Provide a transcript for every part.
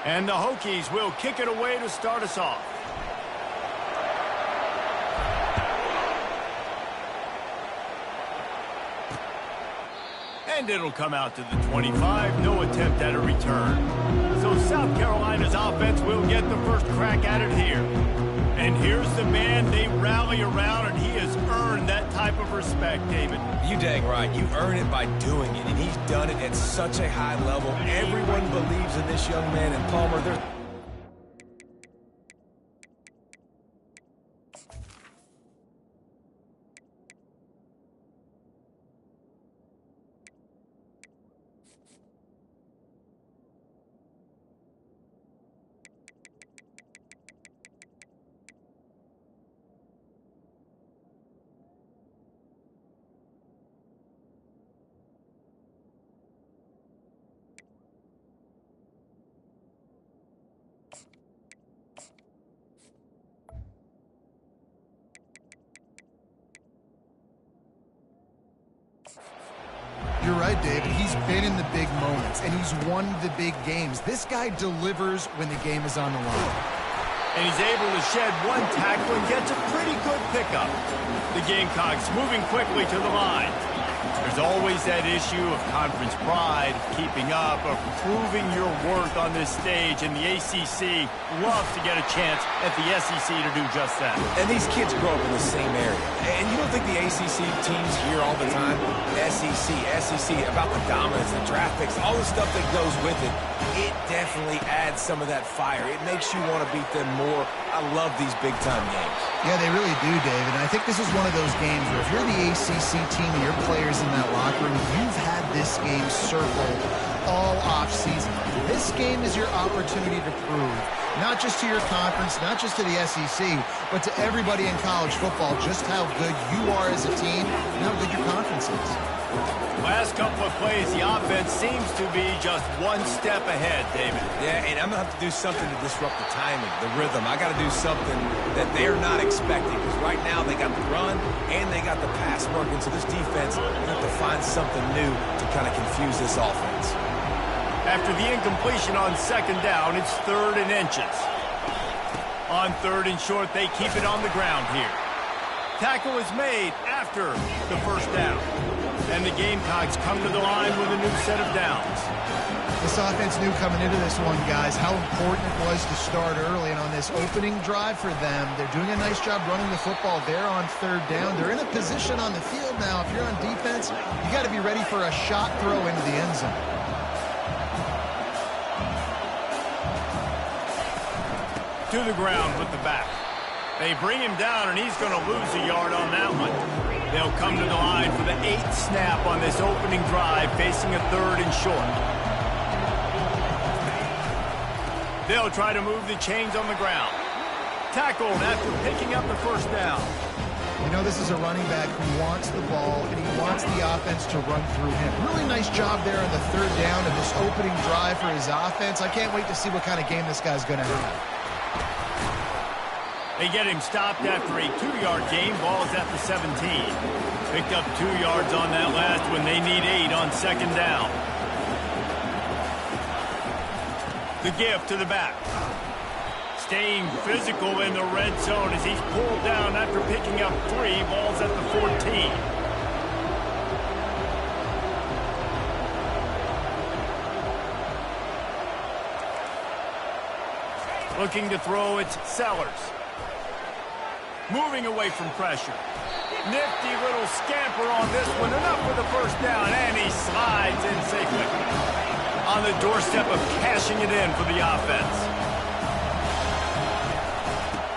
And the Hokies will kick it away to start us off. And it'll come out to the 25. No attempt at a return. So South Carolina's offense will get the first crack at it here. And here's the man they rally around, and he has earned that type of respect, David. You dang right. You earn it by doing it, and he's done it at such a high level. Everyone believes in this young man, and Palmer, they're... You're right, David. He's been in the big moments, and he's won the big games. This guy delivers when the game is on the line. And he's able to shed one tackle and gets a pretty good pickup. The Gamecocks moving quickly to the line. There's always that issue of conference pride, keeping up, of proving your worth on this stage, and the ACC loves to get a chance at the SEC to do just that. And these kids grow up in the same area. And you don't think the ACC teams hear all the time? SEC, about the dominance, the draft picks, all the stuff that goes with it. It definitely adds some of that fire. It makes you want to beat them more. I love these big-time games. Yeah, they really do, David. And I think this is one of those games where if you're the ACC team and your players in that locker room, you've had this game circled all off-season. This game is your opportunity to prove, not just to your conference, not just to the SEC, but to everybody in college football, just how good you are as a team and how good your conference is. Last couple of plays, the offense seems to be just one step ahead, David. Yeah, and I'm going to have to do something to disrupt the timing, the rhythm. I got to do something that they're not expecting, because right now they got the run and they got the pass working, so this defense will have to find something new to kind of confuse this offense. After the incompletion on second down, it's 3rd and inches. On 3rd and short, they keep it on the ground here. Tackle is made after the first down. And the Gamecocks come to the line with a new set of downs. This offense knew coming into this one, guys, how important it was to start early. And on this opening drive for them, they're doing a nice job running the football. They're on 3rd down. They're in a position on the field now. If you're on defense, you got to be ready for a shot throw into the end zone. To the ground with the back. They bring him down, and he's going to lose a yard on that one. They'll come to the line for the 8th snap on this opening drive, facing a 3rd and short. They'll try to move the chains on the ground. Tackled after picking up the first down. You know, this is a running back who wants the ball, and he wants the offense to run through him. Really nice job there on the 3rd down of this opening drive for his offense. I can't wait to see what kind of game this guy's going to have. They get him stopped after a 2-yard gain. Ball's at the 17. Picked up 2 yards on that last one. They need 8 on second down. The give to the back. Staying physical in the red zone as he's pulled down after picking up 3. Ball's at the 14. Looking to throw, it's Sellers. Moving away from pressure. Nifty little scamper on this one. Enough for the first down, and he slides in safely. On the doorstep of cashing it in for the offense.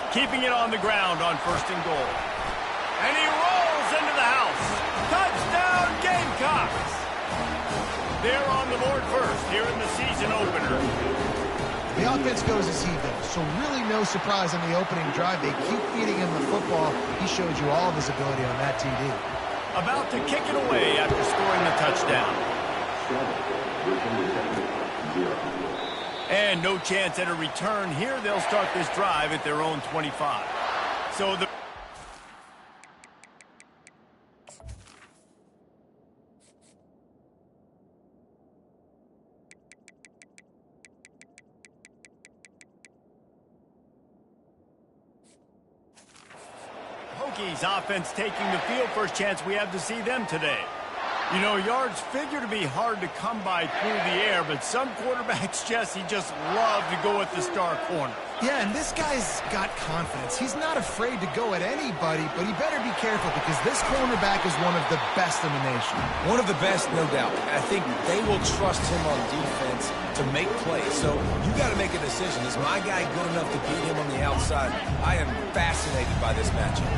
Keeping it on the ground on 1st and goal. And he rolls into the house. Touchdown, Gamecocks! They're on the board first here in the season opener. The offense goes as he does, so really no surprise on the opening drive. They keep feeding him the football. He showed you all of his ability on that TD. About to kick it away after scoring the touchdown. And no chance at a return here. They'll start this drive at their own 25. So the Hokies offense taking the field. First chance we have to see them today. You know, yards figure to be hard to come by through the air, but some quarterbacks, Jesse, just love to go at the star corner. Yeah, and this guy's got confidence. He's not afraid to go at anybody, but he better be careful because this cornerback is one of the best in the nation. One of the best, no doubt. I think they will trust him on defense to make plays. So you got to make a decision. Is my guy good enough to beat him on the outside? I am fascinated by this matchup.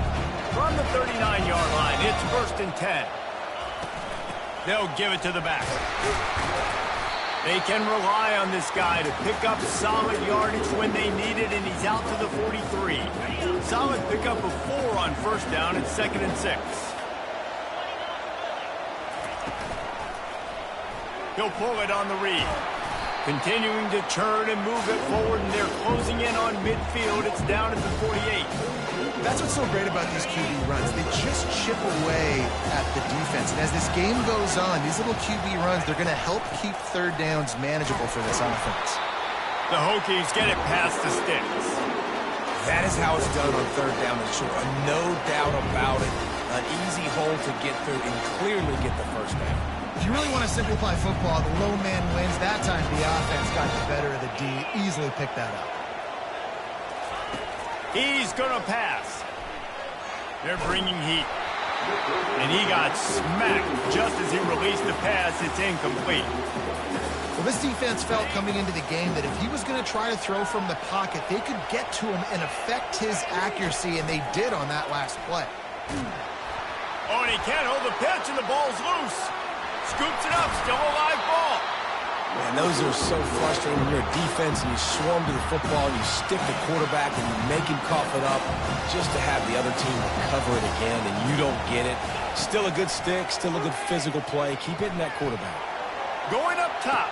From the 39-yard line, it's 1st and 10. They'll give it to the back. They can rely on this guy to pick up solid yardage when they need it, and he's out to the 43. Solid pickup of 4 on 1st down. It's 2nd and 6. He'll pull it on the read. Continuing to turn and move it forward, and they're closing in on midfield. It's down at the 48. That's what's so great about these QB runs. They just chip away at the defense. And as this game goes on, these little QB runs, they're going to help keep 3rd downs manageable for this offense. The Hokies get it past the sticks. That is how it's done on 3rd down and short. No doubt about it. An easy hole to get through and clearly get the 1st down. If you really want to simplify football, the low man wins. That time the offense got the better of the D. Easily picked that up. He's going to pass. They're bringing heat. And he got smacked just as he released the pass. It's incomplete. Well, this defense felt coming into the game that if he was going to try to throw from the pocket, they could get to him and affect his accuracy, and they did on that last play. Oh, and he can't hold the pitch, and the ball's loose. Scoops it up, still a live ball. Man, those are so frustrating when you're a defense and you swarm to the football, you stick the quarterback and you make him cough it up just to have the other team recover it again and you don't get it. Still a good stick, still a good physical play. Keep hitting that quarterback. Going up top.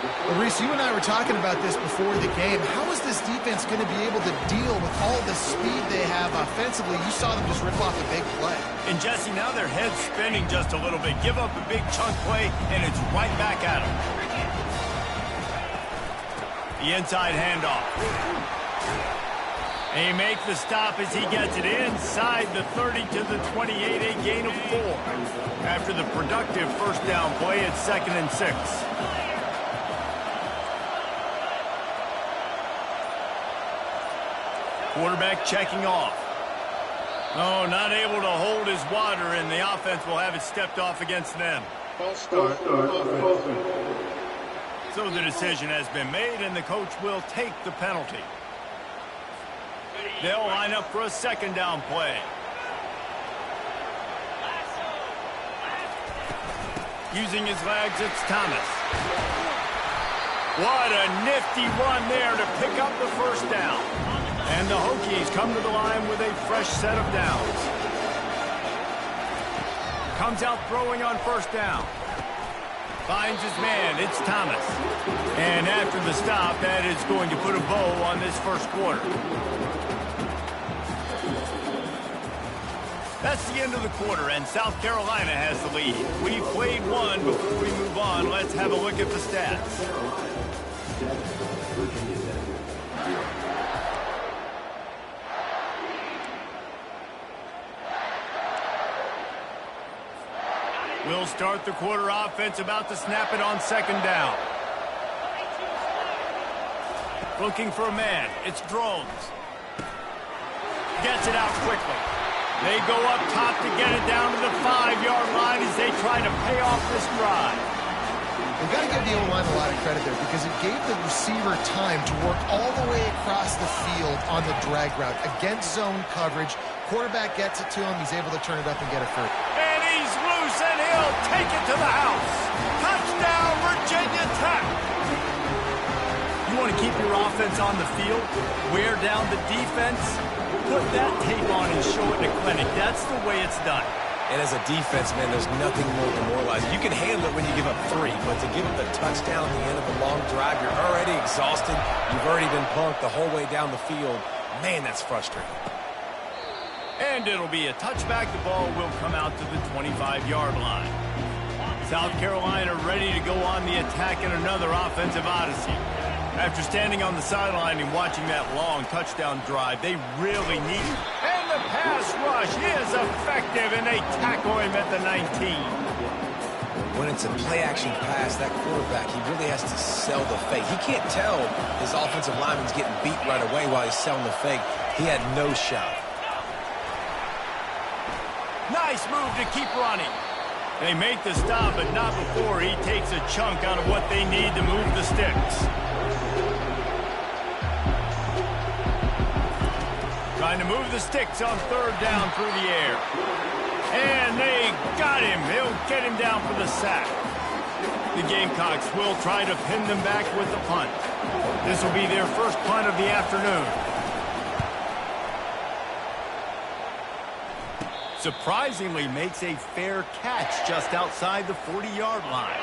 Well, Reese, you and I were talking about this before the game. How is this defense going to be able to deal with all the speed they have offensively? You saw them just rip off a big play. And, Jesse, now their head's spinning just a little bit. Give up a big chunk play, and it's right back at them. The inside handoff. They make the stop as he gets it inside the 30 to the 28, a gain of 4. After the productive 1st down play, it's 2nd and 6. Quarterback checking off. Oh, not able to hold his water, and the offense will have it stepped off against them. So the decision has been made, and the coach will take the penalty. They'll line up for a 2nd down play. Using his legs, it's Thomas. What a nifty run there to pick up the 1st down. And the Hokies come to the line with a fresh set of downs. Comes out throwing on 1st down. Finds his man. It's Thomas. And after the stop, that is going to put a bow on this 1st quarter. That's the end of the quarter, and South Carolina has the lead. We've played one. Before we move on, let's have a look at the stats. We'll start the quarter. Offense about to snap it on 2nd down. Looking for a man. It's Drones. Gets it out quickly. They go up top to get it down to the 5-yard line as they try to pay off this drive. We've got to give the O-line a lot of credit there because it gave the receiver time to work all the way across the field on the drag route against zone coverage. Quarterback gets it to him. He's able to turn it up and get it first. And he's loose, and he'll take it to the house. Touchdown, Virginia Tech. You want to keep your offense on the field, wear down the defense, put that tape on and show it in a clinic. That's the way it's done. And as a defense, man, there's nothing more demoralizing. You can handle it when you give up 3, but to give up the touchdown at the end of a long drive, you're already exhausted. You've already been punked the whole way down the field. Man, that's frustrating. And it'll be a touchback. The ball will come out to the 25-yard line. South Carolina ready to go on the attack in another offensive odyssey. After standing on the sideline and watching that long touchdown drive, they really need it. And the the pass rush is effective, and they tackle him at the 19. When it's a play-action pass, that quarterback, he really has to sell the fake. He can't tell his offensive lineman's getting beat right away while he's selling the fake. He had no shot. Nice move to keep running. They make the stop, but not before he takes a chunk out of what they need to move the sticks. Trying to move the sticks on third down through the air. And they got him. They'll get him down for the sack. The Gamecocks will try to pin them back with the punt. This will be their first punt of the afternoon. Surprisingly makes a fair catch just outside the 40-yard line.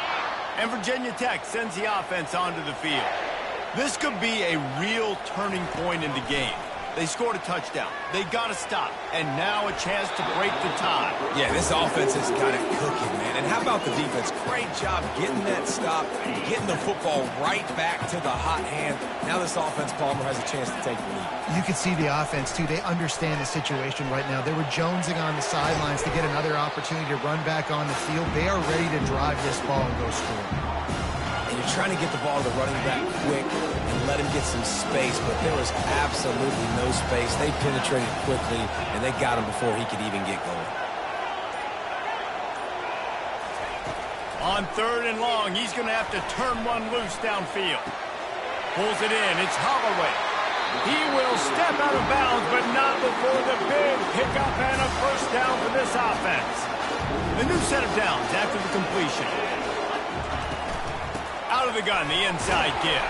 And Virginia Tech sends the offense onto the field. This could be a real turning point in the game. They scored a touchdown. They got a stop. And now a chance to break the tie. Yeah, this offense has got it cooking, man. And how about the defense? Great job getting that stop, getting the football right back to the hot hand. Now this offense, Palmer, has a chance to take the lead. You can see the offense, too. They understand the situation right now. They were jonesing on the sidelines to get another opportunity to run back on the field. They are ready to drive this ball and go score. And you're trying to get the ball to the running back quick and let him get some space, but there was absolutely no space. They penetrated quickly, and they got him before he could even get going. On third and long, he's going to have to turn one loose downfield. Pulls it in. It's Holloway. He will step out of bounds, but not before the big pickup and a first down for this offense. A new set of downs after the completion. Out of the gun, the inside give.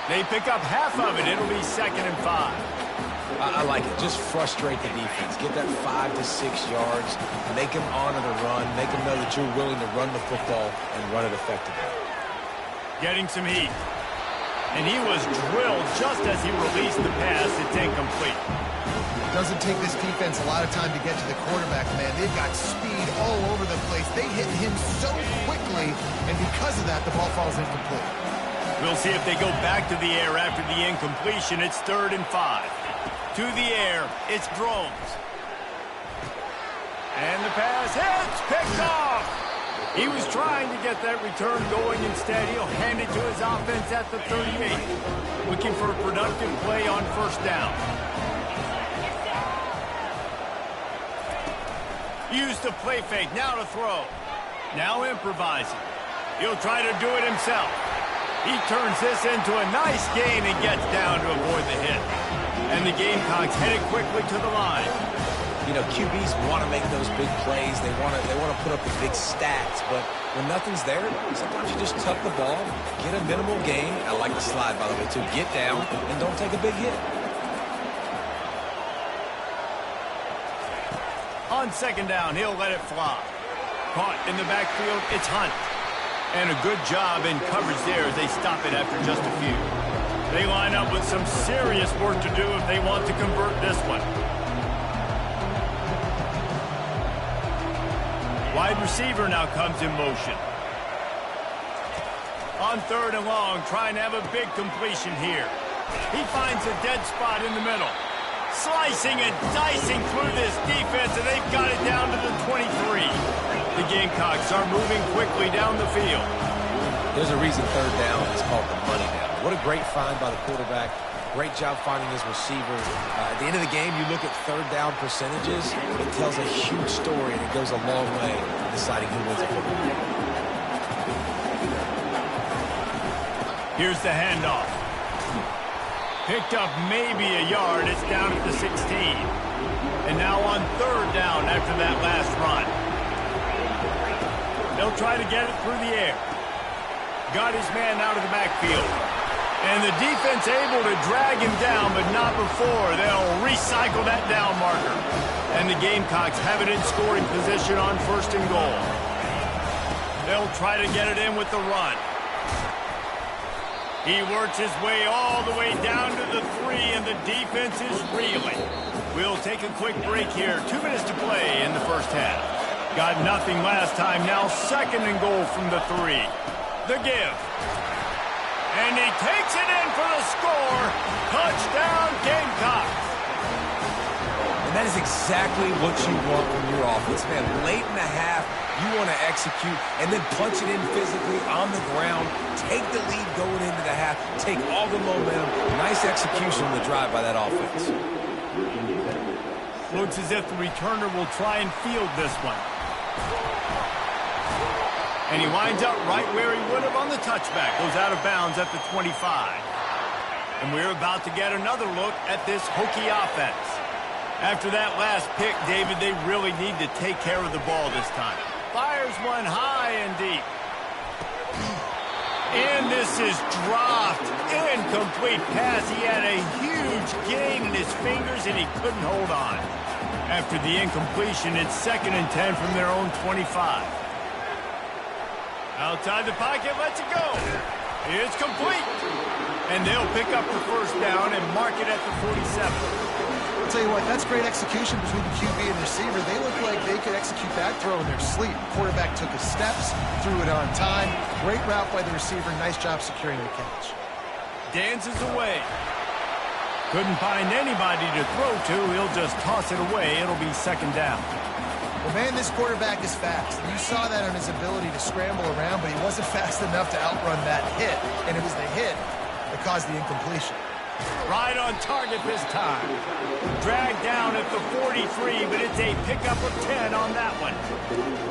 They pick up half of it. It'll be 2nd and 5. I like it. Just frustrate the defense. Get that 5 to 6 yards. Make them honor the run. Make them know that you're willing to run the football and run it effectively. Getting some heat. And he was drilled just as he released the pass. It's incomplete. Doesn't take this defense a lot of time to get to the quarterback, man. They've got speed all over the place. They hit him so quickly, and because of that, the ball falls incomplete. We'll see if they go back to the air after the incompletion. It's 3rd and 5. To the air, it's Drones. And the pass hits, picked off. He was trying to get that return going. Instead, he'll hand it to his offense at the 38. Looking for a productive play on first down. Use the play fake, now to throw. Now improvising. He'll try to do it himself. He turns this into a nice gain and gets down to avoid the hit. And the Gamecocks headed quickly to the line. You know, QBs want to make those big plays. They want to put up the big stats. But when nothing's there, sometimes you just tuck the ball, get a minimal gain. I like the slide, by the way, too. Get down and don't take a big hit. On 2nd down, he'll let it fly. Caught in the backfield, it's Hunt. And a good job in coverage there as they stop it after just a few. They line up with some serious work to do if they want to convert this one. Wide receiver now comes in motion. On 3rd and long, trying to have a big completion here. He finds a dead spot in the middle. Slicing and dicing through this defense, and they've got it down to the 23. The Gamecocks are moving quickly down the field. There's a reason 3rd down is called the money down. What a great find by the quarterback. Great job finding his receiver. At the end of the game, you look at 3rd down percentages. It tells a huge story, and it goes a long way in deciding who wins a football game. Here's the handoff. Picked up maybe a yard. It's down at the 16. And now on 3rd down after that last run. They'll try to get it through the air. Got his man out of the backfield. And the defense able to drag him down, but not before. They'll recycle that down marker. And the Gamecocks have it in scoring position on 1st and goal. They'll try to get it in with the run. He works his way all the way down to the 3, and the defense is reeling. We'll take a quick break here. 2 minutes to play in the first half. Got nothing last time. Now 2nd and goal from the 3. The give. And he takes it in for the score. Touchdown, Gamecocks. And And that is exactly what you want from your offense, man. Late in the half, you want to execute and then punch it in physically on the ground, take the lead going into the half, take all the momentum. Nice execution on the drive by that offense. Looks as if the returner will try and field this one. And he winds up right where he would have on the touchback. Goes out of bounds at the 25. And we're about to get another look at this Hokie offense. After that last pick, David, they really need to take care of the ball this time. Fires one high and deep. And this is dropped. Incomplete pass. He had a huge gain in his fingers, and he couldn't hold on. After the incompletion, it's 2nd and 10 from their own 25. Outside the pocket, lets it go. It's complete. And they'll pick up the first down and mark it at the 47. I'll tell you what, that's great execution between the QB and receiver. They look like they could execute that throw in their sleep. Quarterback took his steps, threw it on time. Great route by the receiver. Nice job securing the catch. Dances away. Couldn't find anybody to throw to. He'll just toss it away. It'll be 2nd down. Well, man, this quarterback is fast. You saw that on his ability to scramble around, but he wasn't fast enough to outrun that hit. And it was the hit that caused the incompletion. Right on target this time. Dragged down at the 43, but it's a pickup of 10 on that one.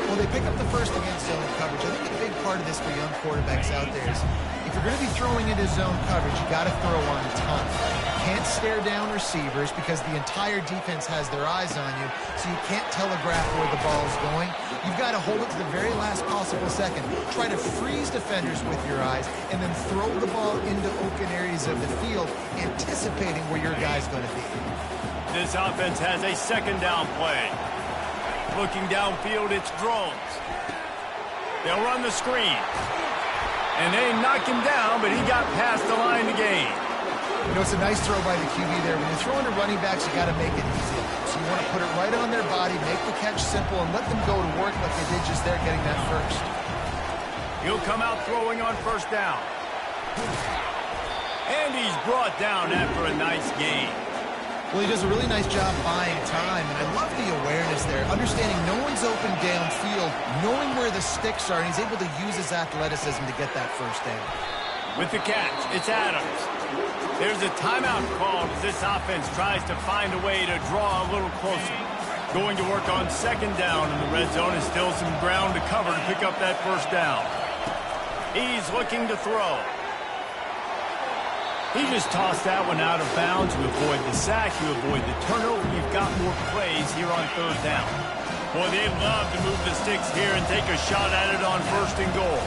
Well, they pick up the first against zone coverage. I think a big part of this for young quarterbacks out there is if you're going to be throwing into zone coverage, you got to throw on time. You can't stare down receivers because the entire defense has their eyes on you, so you can't telegraph where the ball is going. You've got to hold it to the very last possible second. Try to freeze defenders with your eyes and then throw the ball into open areas of the field, anticipating where your guy's going to be. This offense has a 2nd down play. Looking downfield, it's drones. They'll run the screen. And they knock him down, but he got past the line to gain. You know, it's a nice throw by the QB there. When you're throwing to running backs, you got to make it easy. So you want to put it right on their body, make the catch simple, and let them go to work like they did just there getting that first. He'll come out throwing on 1st down. And he's brought down after a nice gain. Well, he does a really nice job buying time, and I love the awareness there. Understanding no one's open downfield, knowing where the sticks are, and he's able to use his athleticism to get that first down. With the catch, it's Adams. There's a timeout called as this offense tries to find a way to draw a little closer. Going to work on 2nd down in the red zone is still some ground to cover to pick up that first down. He's looking to throw. He just tossed that one out of bounds. You avoid the sack, you avoid the turnover. You've got more plays here on 3rd down. Boy, they'd love to move the sticks here and take a shot at it on 1st and goal.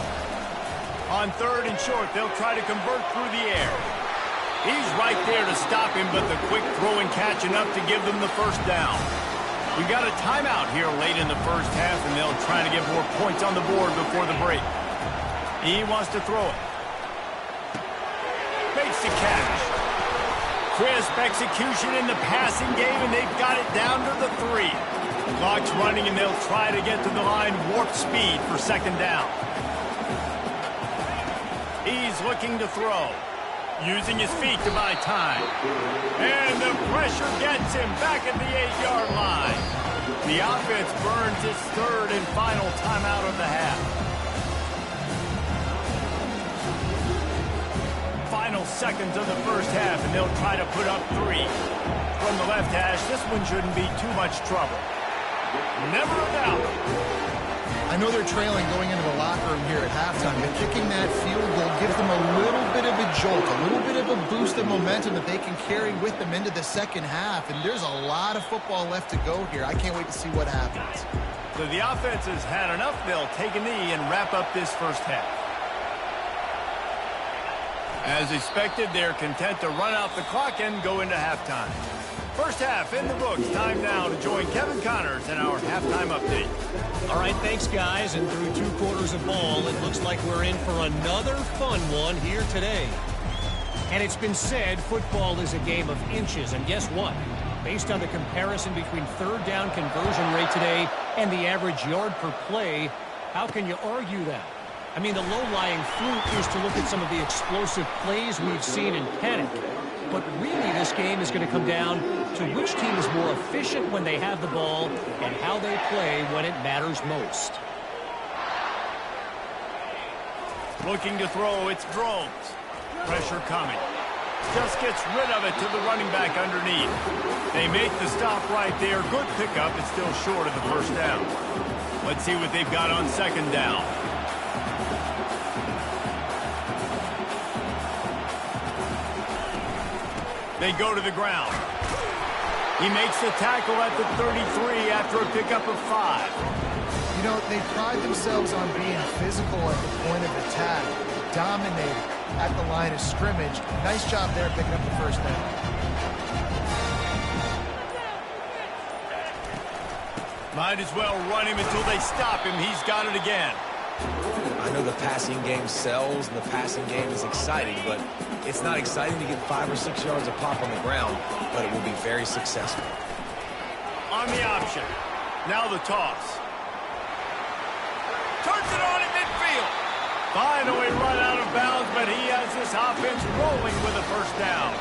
On 3rd and short, they'll try to convert through the air. He's right there to stop him, but the quick throw and catch enough to give them the first down. We've got a timeout here late in the first half, and they'll try to get more points on the board before the break. He wants to throw it. Makes the catch. Crisp execution in the passing game, and they've got it down to the 3. Clock's running, and they'll try to get to the line warp speed for 2nd down. He's looking to throw. Using his feet to buy time. And the pressure gets him back at the 8-yard line. The offense burns its 3rd and final timeout of the half. Final seconds of the first half, and they'll try to put up 3. From the left hash, this one shouldn't be too much trouble. Never a doubt. I know they're trailing going into the locker room here at halftime, but kicking that field goal gives them a little bit of a jolt, a little bit of a boost of momentum that they can carry with them into the 2nd half, and there's a lot of football left to go here. I can't wait to see what happens. So the offense has had enough. They'll take a knee and wrap up this first half. As expected, they're content to run out the clock and go into halftime. First half in the books. Time now to join Kevin Connors in our halftime update. All right, thanks, guys. And through 2 quarters of ball, it looks like we're in for another fun one here today. And it's been said football is a game of inches. And guess what? Based on the comparison between 3rd down conversion rate today and the average yard per play, how can you argue that? I mean, the low-lying fruit is to look at some of the explosive plays we've seen in panic. But really, this game is going to come down to which team is more efficient when they have the ball and how they play when it matters most. Looking to throw, it's Drones. Pressure coming. Just gets rid of it to the running back underneath. They make the stop right there. Good pickup. It's still short of the first down. Let's see what they've got on second down. They go to the ground. He makes the tackle at the 33 after a pickup of 5. You know, they pride themselves on being physical at the point of attack, dominating at the line of scrimmage. Nice job there picking up the first down. Might as well run him until they stop him. He's got it again. I know the passing game sells and the passing game is exciting, but it's not exciting to get 5 or 6 yards a pop on the ground, but it will be very successful. On the option. Now the toss. Turns it on in midfield. Finally run out of bounds, but he has this offense rolling with a first down.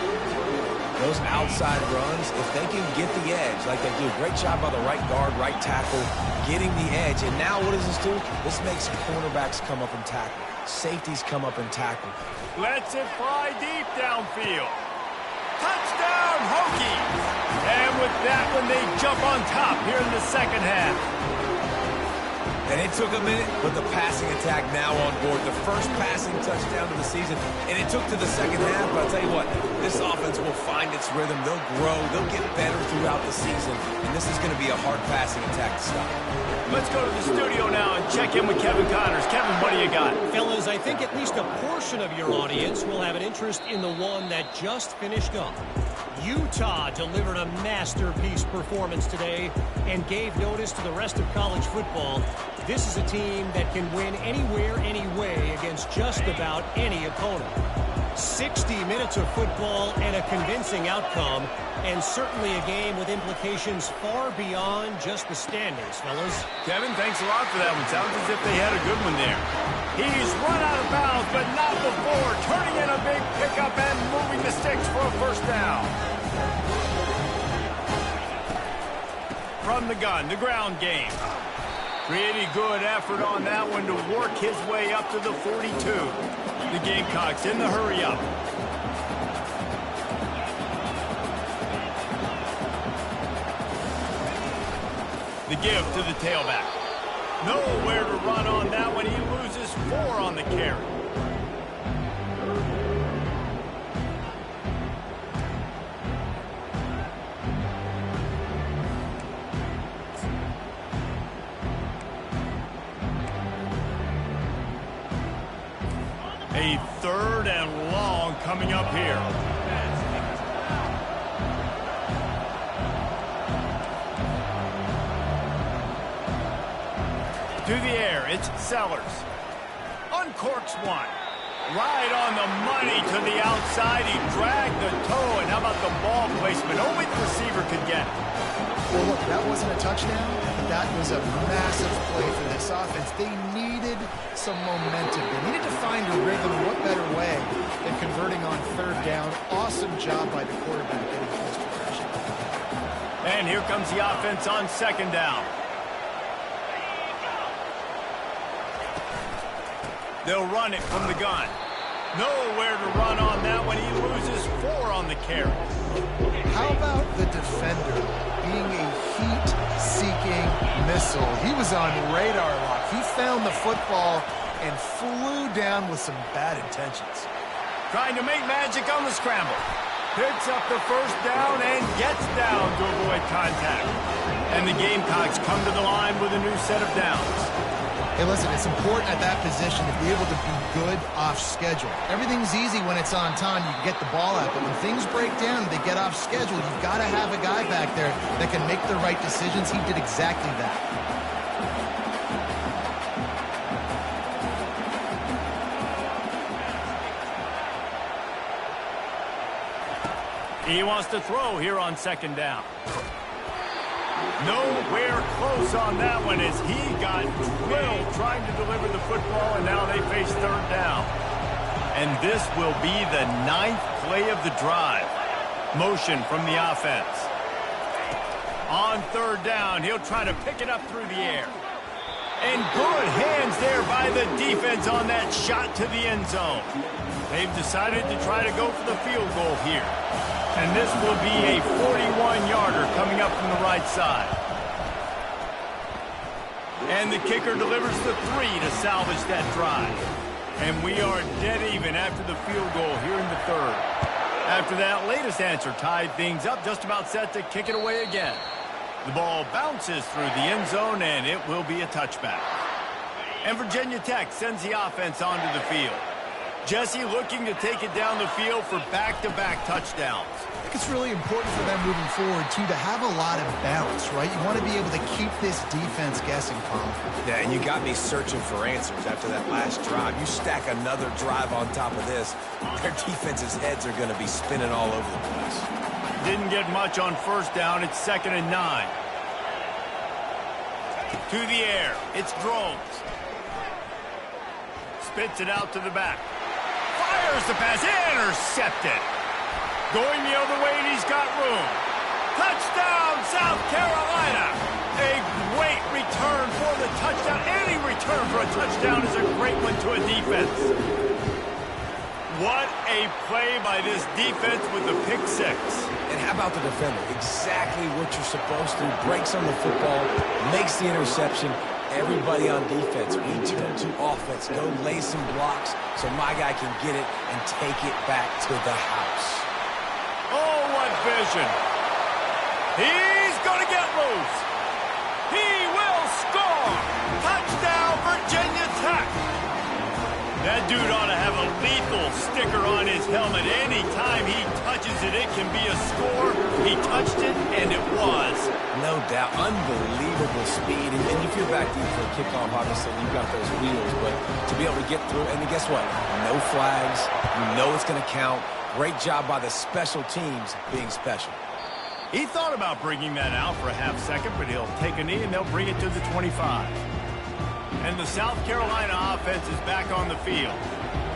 Those outside runs, if they can get the edge, like they do a great job by the right guard, right tackle, getting the edge. And now what does this do? This makes cornerbacks come up and tackle. Safeties come up and tackle. Lets it fly deep downfield. Touchdown, Hokies! And with that one, they jump on top here in the second half. And it took a minute, but the passing attack now on board. The first passing touchdown of the season, and it took to the second half. But I'll tell you what, this offense will find its rhythm. They'll grow. They'll get better throughout the season. And this is going to be a hard passing attack to stop. Let's go to the studio now and check in with Kevin Connors. Kevin, what do you got? Fellas, I think at least a portion of your audience will have an interest in the one that just finished up. Utah delivered a masterpiece performance today and gave notice to the rest of college football. This is a team that can win anywhere, anyway against just about any opponent. 60 minutes of football and a convincing outcome, and certainly a game with implications far beyond just the standings, fellas. Kevin, thanks a lot for that one. Sounds as if they had a good one there. He's run out of bounds, but not before turning in a big pickup and moving the sticks for a first down. From the gun, the ground game. Pretty good effort on that one to work his way up to the 42. The Gamecocks in the hurry up. The give to the tailback. Nowhere to run on that one. He loses 4 on the carry. A 3rd and long coming up here. To the air, it's Sellers. Uncorks one. Right on the money to the outside. He dragged the toe, and how about the ball placement? Only the receiver could get it. Well, look, that wasn't a touchdown. That was a massive play for this offense. They needed some momentum. They needed to find a rhythm. What better way than converting on 3rd down? Awesome job by the quarterback getting close progression. And here comes the offense on 2nd down. They'll run it from the gun. Nowhere to run on that one. He loses 4 on the carry. How about the defender being a heat-seeking missile? He was on radar lock. He found the football and flew down with some bad intentions. Trying to make magic on the scramble. Picks up the first down and gets down to avoid contact. And the Gamecocks come to the line with a new set of downs. Hey, listen, it's important at that position to be able to be good off schedule. Everything's easy when it's on time. You can get the ball out. But when things break down, they get off schedule. You've got to have a guy back there that can make the right decisions. He did exactly that. He wants to throw here on 2nd down. Nowhere close on that one as he got drilled trying to deliver the football, and now they face 3rd down. And this will be the 9th play of the drive. Motion from the offense. On third down, he'll try to pick it up through the air. And good hands there by the defense on that shot to the end zone. They've decided to try to go for the field goal here. And this will be a 41-yarder coming up from the right side. And the kicker delivers the 3 to salvage that drive. And we are dead even after the field goal here in the third. After that latest answer tied things up, just about set to kick it away again. The ball bounces through the end zone, and it will be a touchback. And Virginia Tech sends the offense onto the field. Jesse looking to take it down the field for back-to-back touchdowns. I think it's really important for them moving forward, too, to have a lot of balance, right? You want to be able to keep this defense guessing, Paul. Yeah, and you got me searching for answers after that last drive. You stack another drive on top of this, their defense's heads are going to be spinning all over the place. Didn't get much on first down. It's 2nd and 9. To the air. It's Drones. Spits it out to the back. Fires the pass. Intercepted. Going the other way, and he's got room. Touchdown, South Carolina. A great return for the touchdown. Any return for a touchdown is a great one to a defense. What a play by this defense with the pick 6. And how about the defender? Exactly what you're supposed to. Breaks on the football, makes the interception. Everybody on defense, we turn to offense. Go lay some blocks so my guy can get it and take it back to the house. Oh, what vision. He's going to get loose. He will score. Touchdown, Virginia Tech. That dude ought to have a lethal sticker on his helmet. Anytime he touches it, it can be a score. He touched it, and it was. No doubt. Unbelievable speed. And if you're back deep for a kickoff, obviously, you've got those wheels. But to be able to get through, and guess what? No flags. You know it's going to count. Great job by the special teams being special. He thought about bringing that out for a half second, but he'll take a knee, and they'll bring it to the 25. And the South Carolina offense is back on the field.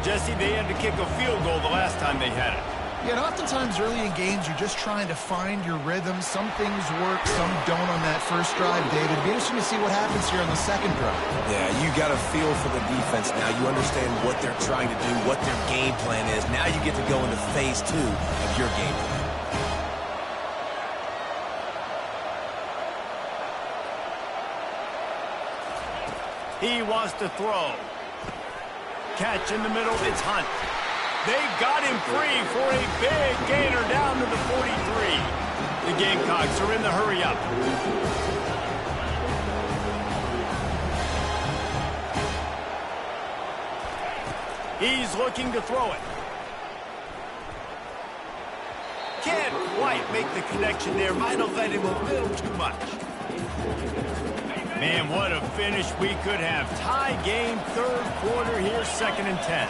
Jesse, they had to kick a field goal the last time they had it. Yeah, and oftentimes early in games, you're just trying to find your rhythm. Some things work, some don't on that first drive, David. It'd be interesting to see what happens here on the second drive. Yeah, you got a feel for the defense now. You understand what they're trying to do, what their game plan is. Now you get to go into phase 2 of your game plan. He wants to throw. Catch in the middle, it's Hunt. They got him free for a big gainer down to the 43. The Gamecocks are in the hurry up. He's looking to throw it. Can't quite make the connection there. Might have let him a little too much. Man, what a finish we could have. Tie game, third quarter here, 2nd and 10.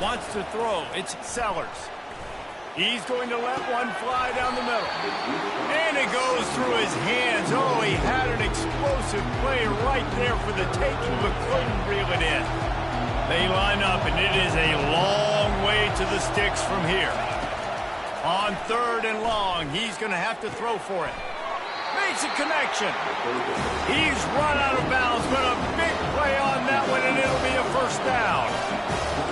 Wants to throw. It's Sellers. He's going to let one fly down the middle. And it goes through his hands. Oh, he had an explosive play right there for the taking, but couldn't reel it in. They line up, and it is a long way to the sticks from here. On 3rd and long, he's going to have to throw for it. Makes a connection. He's run out of bounds, but a big play on that one, and it'll be a first down.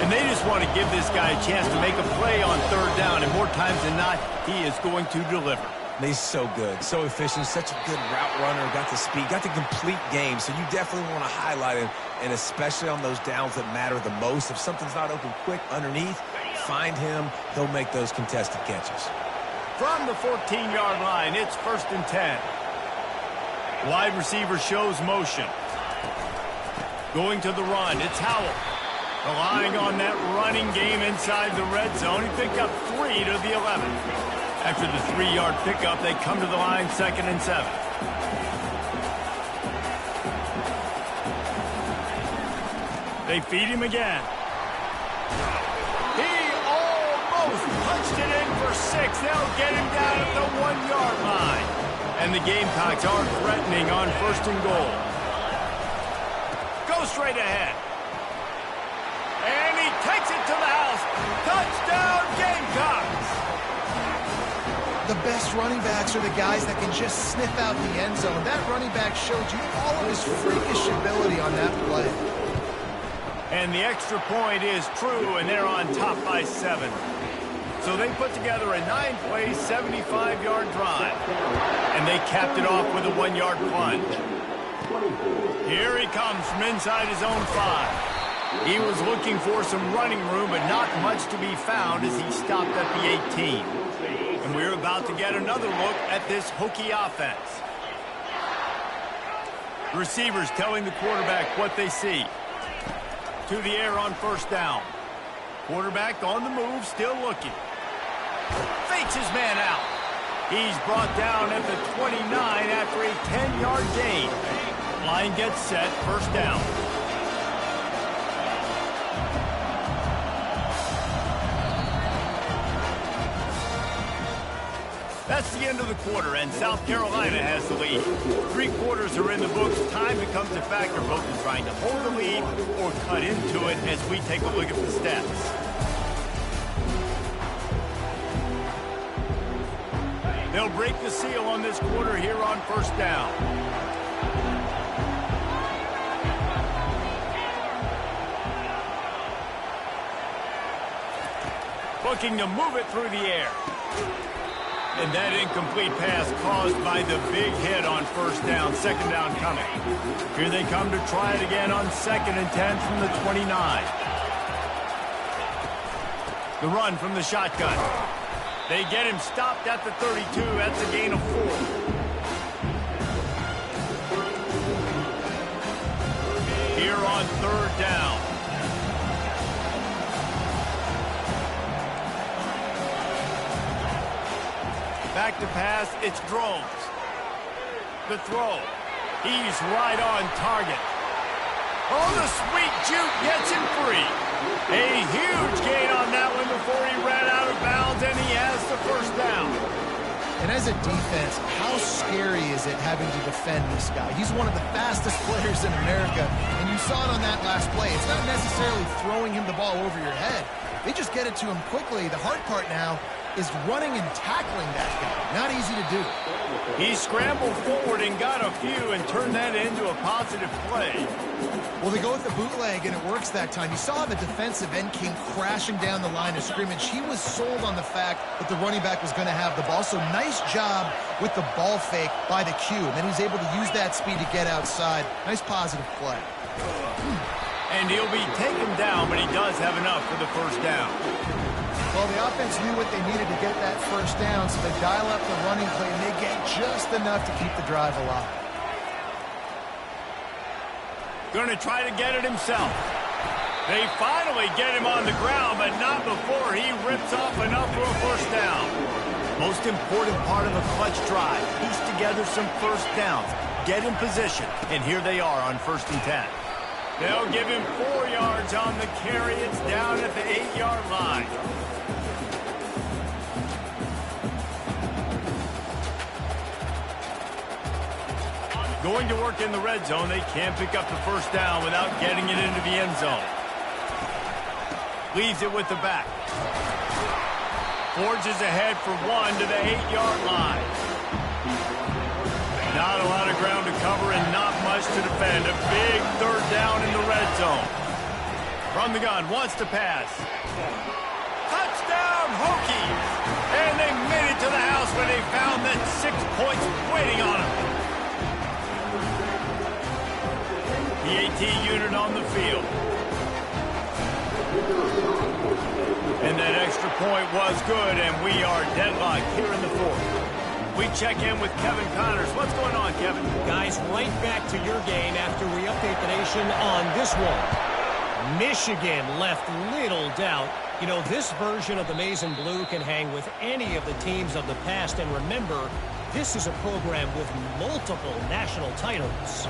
And they just want to give this guy a chance to make a play on 3rd down, and more times than not, he is going to deliver. He's so good, so efficient, such a good route runner, got the speed, got the complete game, so you definitely want to highlight him, and especially on those downs that matter the most. If something's not open quick underneath, find him, he'll make those contested catches. From the 14-yard line, it's 1st and 10. Wide receiver shows motion. Going to the run, it's Howell. Relying on that running game inside the red zone. He picked up 3 to the 11. After the 3-yard pickup, they come to the line, 2nd and 7. They feed him again. He almost punched it in for 6. They'll get him down at the 1-yard line. And the Gamecocks are threatening on 1st and goal. Go straight ahead. And he takes it to the house. Touchdown, Gamecocks. the best running backs are the guys that can just sniff out the end zone. That running back showed you all of his freakish ability on that play. And the extra point is true, and they're on top by 7. So they put together a 9-play, 75-yard drive. And they capped it off with a 1-yard plunge. Here he comes from inside his own 5. He was looking for some running room, but not much to be found as he stopped at the 18. And we're about to get another look at this Hokie offense. The receivers telling the quarterback what they see. To the air on first down. Quarterback on the move, still looking. Fakes his man out. He's brought down at the 29 after a 10-yard gain. Line gets set, first down. That's the end of the quarter, and South Carolina has the lead. 3 quarters are in the books. Time becomes a factor, both in trying to hold the lead or cut into it as we take a look at the stats. They'll break the seal on this quarter here on first down. Looking to move it through the air. And that incomplete pass caused by the big hit on first down. Second down coming. Here they come to try it again on 2nd and 10 from the 29. The run from the shotgun. They get him stopped at the 32. That's a gain of 4. Here on 3rd down. Back to pass, it's Drones. The throw. He's right on target. Oh, the sweet juke gets him free. A huge gain on that one before he ran out of bounds, and he has the first down. And as a defense, how scary is it having to defend this guy? He's one of the fastest players in America, and you saw it on that last play. It's not necessarily throwing him the ball over your head. They just get it to him quickly. The hard part now is running and tackling that guy. Not easy to do. He scrambled forward and got a few and turned that into a positive play. Well, they go with the bootleg, and it works that time. You saw the defensive end came crashing down the line of scrimmage. He was sold on the fact that the running back was going to have the ball. So nice job with the ball fake by the Q. And then he's able to use that speed to get outside. Nice positive play. And he'll be taken down, but he does have enough for the first down. Well, the offense knew what they needed to get that first down, so they dial up the running play, and they get just enough to keep the drive alive. Going to try to get it himself. They finally get him on the ground, but not before he rips off enough for a first down. Most important part of a clutch drive, piece together some first downs, get in position, and here they are on 1st and 10. They'll give him 4 yards on the carry. It's down at the 8-yard line. Going to work in the red zone. They can't pick up the first down without getting it into the end zone. Leaves it with the back. Forges ahead for 1 to the 8-yard line. Not a lot of ground to cover and not much to defend. A big 3rd down in the red zone. From the gun, wants to pass. Touchdown, Hokies! And they made it to the house when they found that 6 points waiting on them. The AT unit on the field. And that extra point was good, and we are deadlocked here in the 4th. We check in with Kevin Connors. What's going on, Kevin? Guys, right back to your game after we update the nation on this one. Michigan left little doubt. You know, this version of the Maize and Blue can hang with any of the teams of the past, and remember, this is a program with multiple national titles.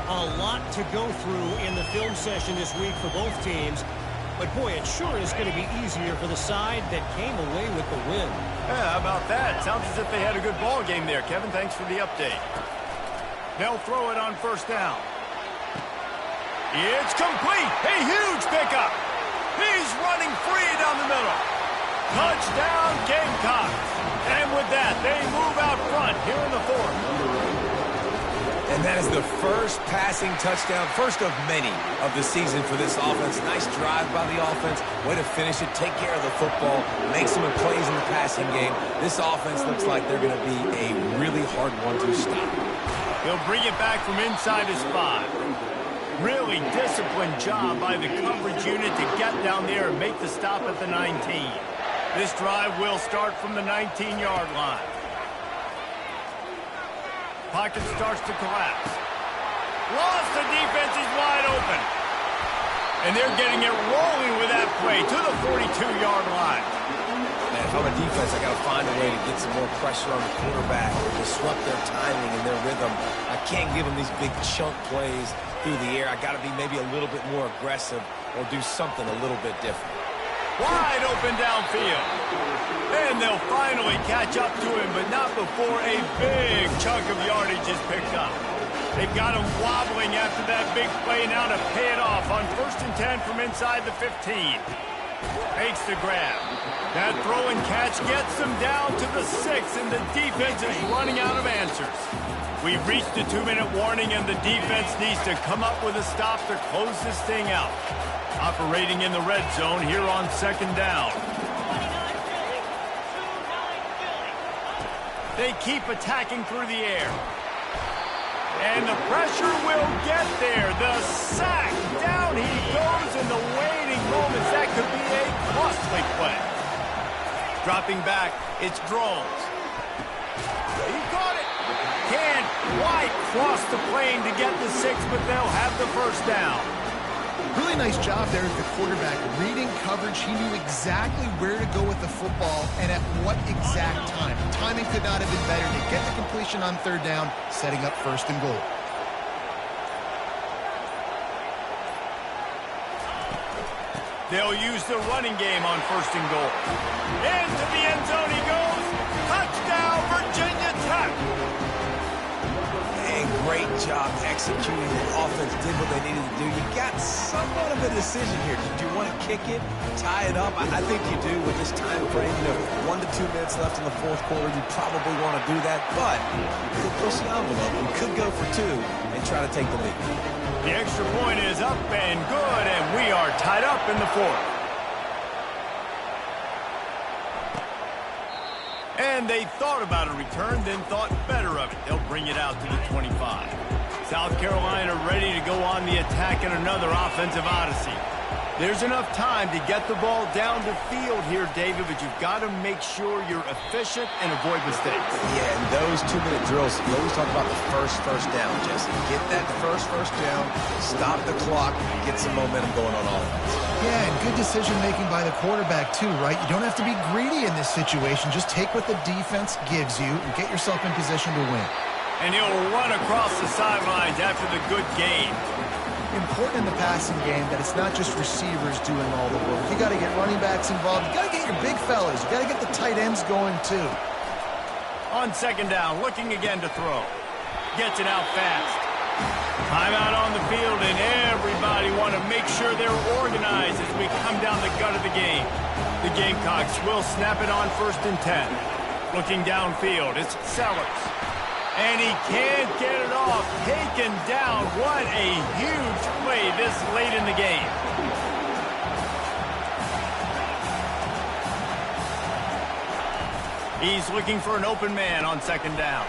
A lot to go through in the film session this week for both teams. But, boy, it sure is going to be easier for the side that came away with the win. Yeah, how about that? Sounds as if they had a good ball game there, Kevin. Thanks for the update. They'll throw it on first down. It's complete. A huge pickup. He's running free down the middle. Touchdown, Gamecocks. And with that, they move out front here in the fourth. And that is the first passing touchdown, first of many of the season for this offense. Nice drive by the offense. Way to finish it, take care of the football, make some plays in the passing game. This offense looks like they're going to be a really hard one to stop. He'll bring it back from inside his 5. Really disciplined job by the coverage unit to get down there and make the stop at the 19. This drive will start from the 19-yard line. Pocket starts to collapse. Lost, the defense is wide open. And they're getting it rolling with that play to the 42-yard line. Man, if I'm a defense, I got to find a way to get some more pressure on the quarterback or disrupt their timing and their rhythm. I can't give them these big chunk plays through the air. I got to be maybe a little bit more aggressive or do something a little bit different. Wide open downfield. And they'll finally catch up to him, but not before a big chunk of yardage is picked up. They've got him wobbling after that big play now to pay it off on 1st and 10 from inside the 15. Makes the grab. That throw and catch gets them down to the 6, and the defense is running out of answers. We've reached the 2-minute warning, and the defense needs to come up with a stop to close this thing out. Operating in the red zone here on 2nd down. They keep attacking through the air. And the pressure will get there. The sack. Down he goes in the waning moments. That could be a costly play. Dropping back, it's Drones. He caught it. Can't quite cross the plane to get the 6, but they'll have the 1st down. Really nice job there as the quarterback. Reading coverage, he knew exactly where to go with the football and at what exact time. Timing could not have been better to get the completion on 3rd down, setting up 1st and goal. They'll use the running game on 1st and goal. Into the end zone he goes. Touchdown, Virginia Tech. And great job executing. The offense did what they needed to do. You got somewhat of a decision here. Do you want to kick it, tie it up? I think you do with this time frame. 1 to 2 minutes left in the 4th quarter. You probably want to do that, but you could push the envelope. You could go for 2 and try to take the lead. The extra point is up and good, and we are tied up in the 4th. And they thought about a return, then thought better of it. They'll bring it out to the 25. South Carolina ready to go on the attack in another offensive odyssey. There's enough time to get the ball down the field here, David, but you've got to make sure you're efficient and avoid mistakes. Yeah, and those 2-minute drills, you always talk about the first down, Jesse. Get that first down, stop the clock, get some momentum going on offense. Yeah, and good decision-making by the quarterback, too, right? You don't have to be greedy in this situation. Just take what the defense gives you and get yourself in position to win. And he'll run across the sidelines after the good gain. Important in the passing game that it's not just receivers doing all the work. You got to get running backs involved. You got to get your big fellas. You got to get the tight ends going, too. On 2nd down, looking again to throw. Gets it out fast. Timeout on the field, and everybody want to make sure they're organized as we come down the gut of the game. The Gamecocks will snap it on 1st and 10. Looking downfield, it's Sellers. And he can't get it off. Taken down. What a huge play this late in the game. He's looking for an open man on 2nd down.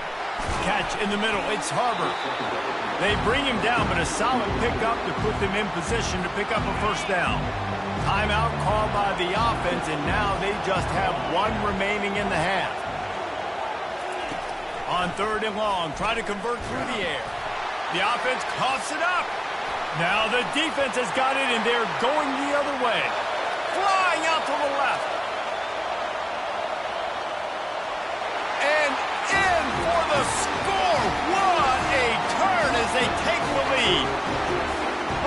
Catch in the middle. It's Harbor. They bring him down, but a solid pickup to put them in position to pick up a 1st down. Timeout called by the offense, and now they just have 1 remaining in the half. On 3rd and long, try to convert through the air. The offense coughs it up. Now the defense has got it, and they're going the other way. Flying out to the left. And in for the score. What a turn as they take the lead.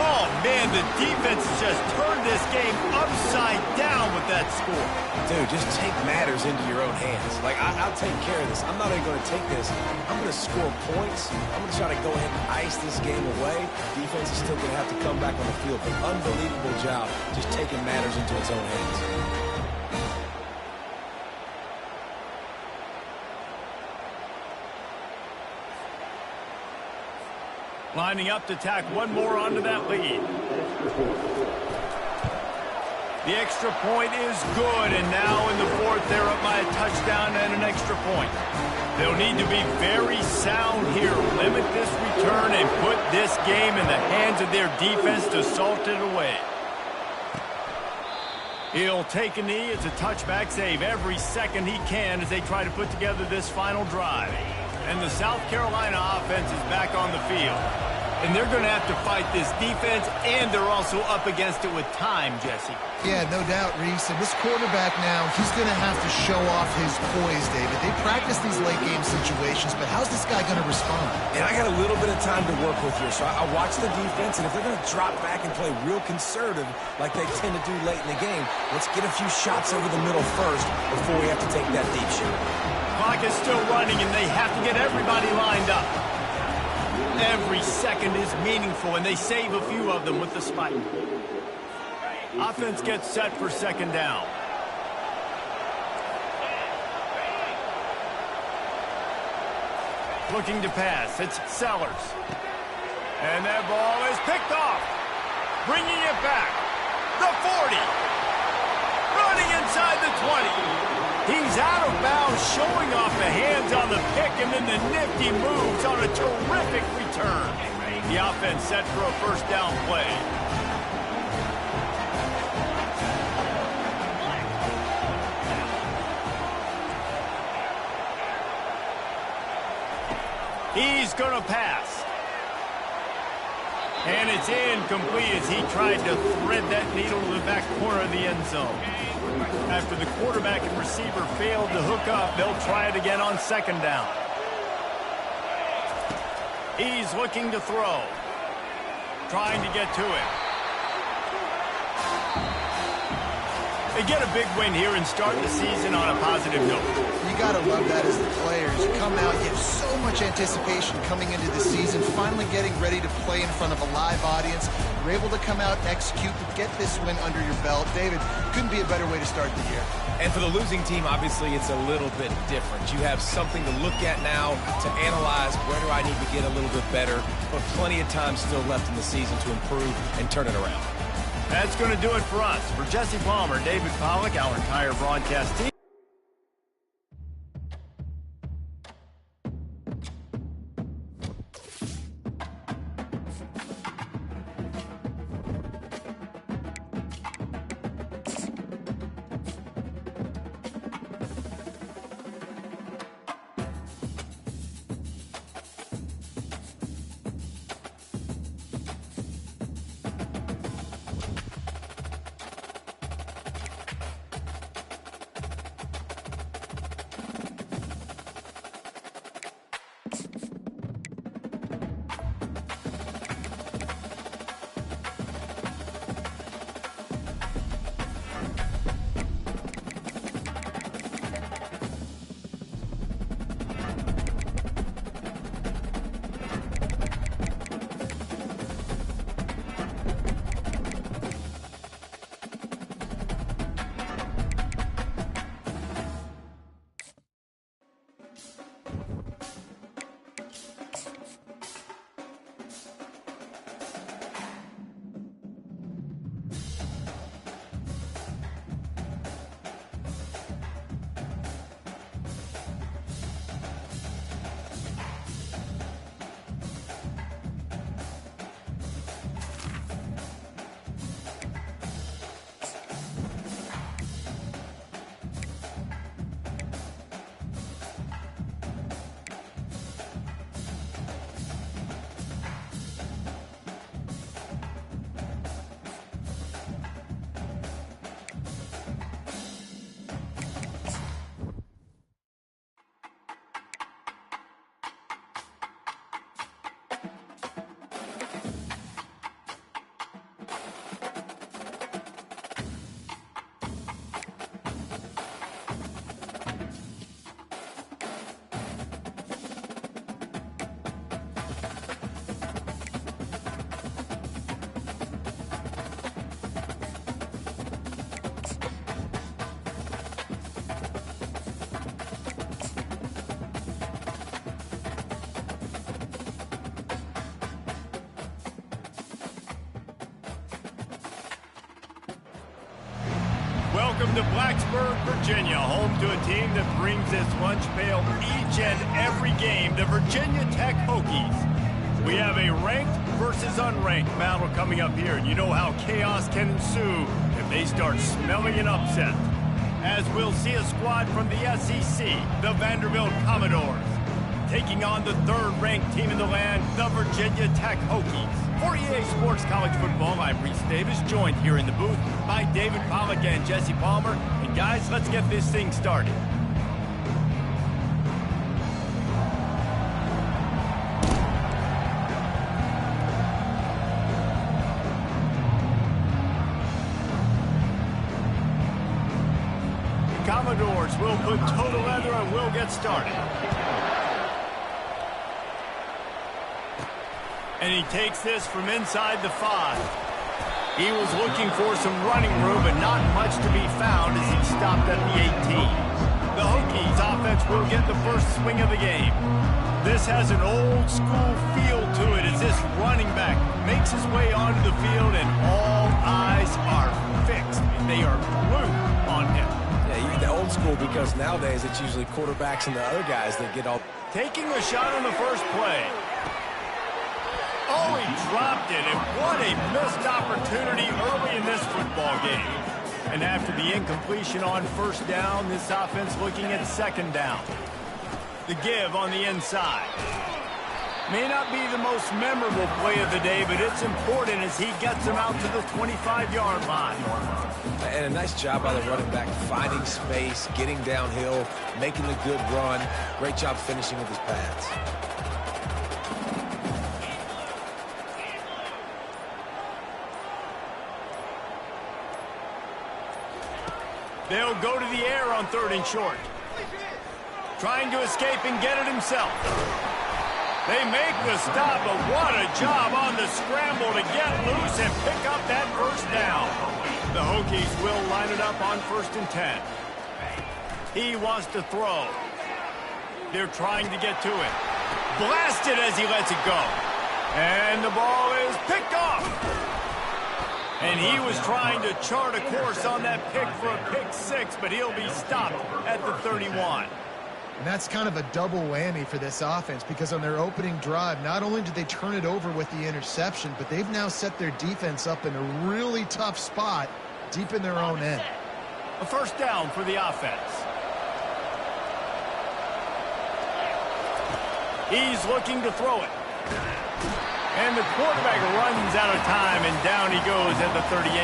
Oh, man, the defense just turned this game upside down with that score. Dude, just take matters into your own hands. Like, I'll take care of this. I'm not even going to take this. I'm going to score points. I'm going to try to go ahead and ice this game away. Defense is still going to have to come back on the field. But unbelievable job just taking matters into its own hands. Lining up to tack one more onto that lead. The extra point is good, and now in the fourth, they're up by a touchdown and an extra point. They'll need to be very sound here, limit this return, and put this game in the hands of their defense to salt it away. He'll take a knee. It's a touchback save every second he can as they try to put together this final drive. And the South Carolina offense is back on the field. And they're going to have to fight this defense, and they're also up against it with time, Jesse. Yeah, no doubt, Reese. And this quarterback now, he's going to have to show off his poise, David. They practice these late-game situations, but how's this guy going to respond? And I got a little bit of time to work with here, so I watch the defense, and if they're going to drop back and play real conservative like they tend to do late in the game, let's get a few shots over the middle first before we have to take that deep shot. Clock is still running, and they have to get everybody lined up. Every second is meaningful, and they save a few of them with the spike. Offense gets set for second down. Looking to pass. It's Sellers. And that ball is picked off. Bringing it back. The 40. Running inside the 20. He's out of bounds, showing off the hands on the pick, and then the nifty moves on a terrific return. The offense set for a first down play. He's going to pass. And it's incomplete as he tried to thread that needle to the back corner of the end zone. After the quarterback and receiver failed to hook up, they'll try it again on second down. He's looking to throw. Trying to get to it. They get a big win here and start the season on a positive note. You got to love that as the players. You come out, you have so much anticipation coming into the season, finally getting ready to play in front of a live audience. You're able to come out and execute and get this win under your belt. David, couldn't be a better way to start the year. And for the losing team, obviously, it's a little bit different. You have something to look at now to analyze where do I need to get a little bit better, but plenty of time still left in the season to improve and turn it around. That's going to do it for us. For Jesse Palmer, David Pollack, our entire broadcast team. Welcome to Blacksburg, Virginia, home to a team that brings this lunch pail each and every game, the Virginia Tech Hokies. We have a ranked versus unranked battle coming up here, and you know how chaos can ensue if they start smelling an upset. As we'll see a squad from the SEC, the Vanderbilt Commodores, taking on the third-ranked team in the land, the Virginia Tech Hokies. For EA Sports College Football, I'm Reese Davis, joined here in the booth by David Pollack and Jesse Palmer. And guys, let's get this thing started. The Commodores will put toe to leather and we'll get started. And he takes this from inside the 5. He was looking for some running room, but not much to be found as he stopped at the 18. The Hokies offense will get the first swing of the game. This has an old school feel to it as this running back makes his way onto the field and all eyes are fixed. They are glued on him. Yeah, you're the old school because nowadays it's usually quarterbacks and the other guys that get all... Taking a shot on the first play. Oh, he dropped it, and what a missed opportunity early in this football game. And after the incompletion on first down, this offense looking at second down. The give on the inside. May not be the most memorable play of the day, but it's important as he gets him out to the 25-yard line. And a nice job by the running back, finding space, getting downhill, making a good run. Great job finishing with his pads. They'll go to the air on 3rd and short. Trying to escape and get it himself. They make the stop, but what a job on the scramble to get loose and pick up that first down. The Hokies will line it up on 1st and 10. He wants to throw. They're trying to get to it. Blasted as he lets it go. And the ball is picked off. And he was trying to chart a course on that pick for a pick 6, but he'll be stopped at the 31. And that's kind of a double whammy for this offense because on their opening drive, not only did they turn it over with the interception, but they've now set their defense up in a really tough spot deep in their own end. A first down for the offense. He's looking to throw it. And the quarterback runs out of time, and down he goes at the 38.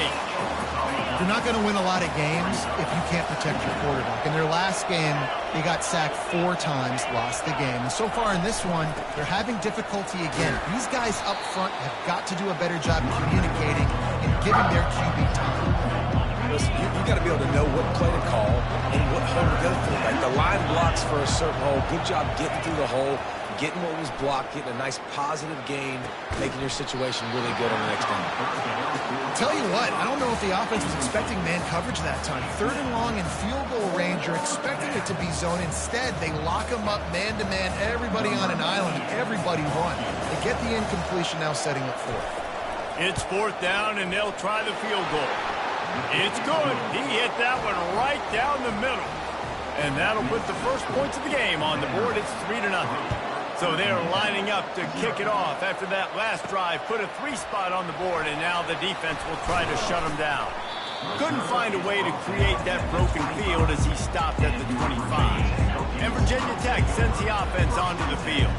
You're not going to win a lot of games if you can't protect your quarterback. In their last game, they got sacked 4 times, lost the game. And so far in this one, they're having difficulty again. These guys up front have got to do a better job of communicating and giving their QB time. Listen, you got to be able to know what play to call and what hole to go through. Like the line blocks for a certain hole. Good job getting through the hole, getting what was blocked, getting a nice positive gain, making your situation really good on the next down. Tell you what, I don't know if the offense was expecting man coverage that time. 3rd and long in field goal range, you're expecting it to be zone. Instead, they lock them up man-to-man, everybody on an island, everybody run. They get the incompletion, now setting up 4th. It's 4th down, and they'll try the field goal. It's good. He hit that one right down the middle. And that'll put the first points of the game on the board. It's 3-0. So they're lining up to kick it off after that last drive. Put a 3 spot on the board, and now the defense will try to shut them down. Couldn't find a way to create that broken field as he stopped at the 25. And Virginia Tech sends the offense onto the field.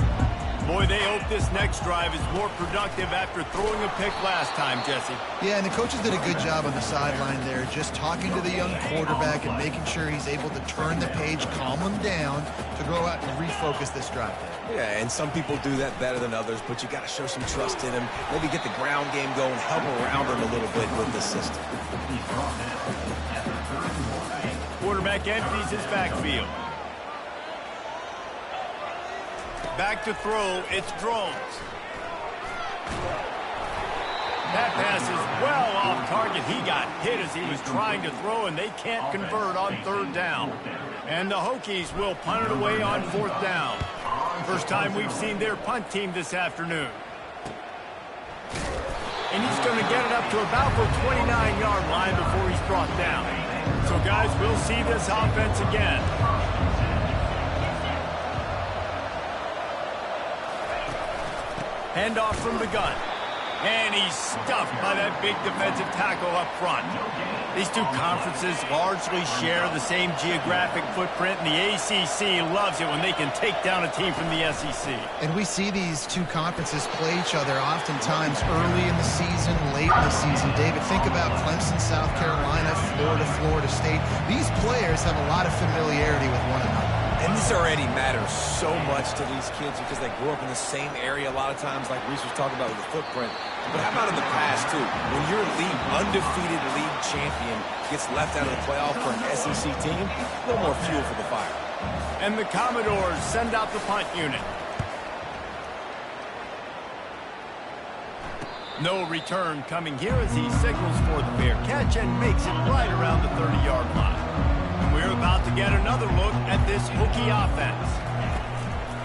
Boy, they hope this next drive is more productive after throwing a pick last time, Jesse. Yeah, and the coaches did a good job on the sideline there, just talking to the young quarterback and making sure he's able to turn the page, calm him down to go out and refocus this drive. Yeah, and some people do that better than others, but you got to show some trust in him. Maybe get the ground game going, help around him a little bit with the system. Quarterback empties his backfield. Back to throw, it's Drones. That pass is well off target. He got hit as he was trying to throw, and they can't convert on 3rd down. And the Hokies will punt it away on 4th down. First time we've seen their punt team this afternoon. And he's going to get it up to about the 29-yard line before he's brought down. So So, guys, we'll see this offense again. Handoff from the gun. And he's stuffed by that big defensive tackle up front. These two conferences largely share the same geographic footprint, and the ACC loves it when they can take down a team from the SEC. And we see these two conferences play each other oftentimes early in the season, late in the season. David, think about Clemson, South Carolina, Florida, Florida State. These players have a lot of familiarity with one another. And this already matters so much to these kids because they grew up in the same area a lot of times, like Reese was talking about with the footprint. But how about in the past, too? When your undefeated league champion gets left out of the playoff for an SEC team, a little more fuel for the fire. And the Commodores send out the punt unit. No return coming here as he signals for the fair catch and makes it right around the 30-yard line. We're about to get another look at this Hokie offense.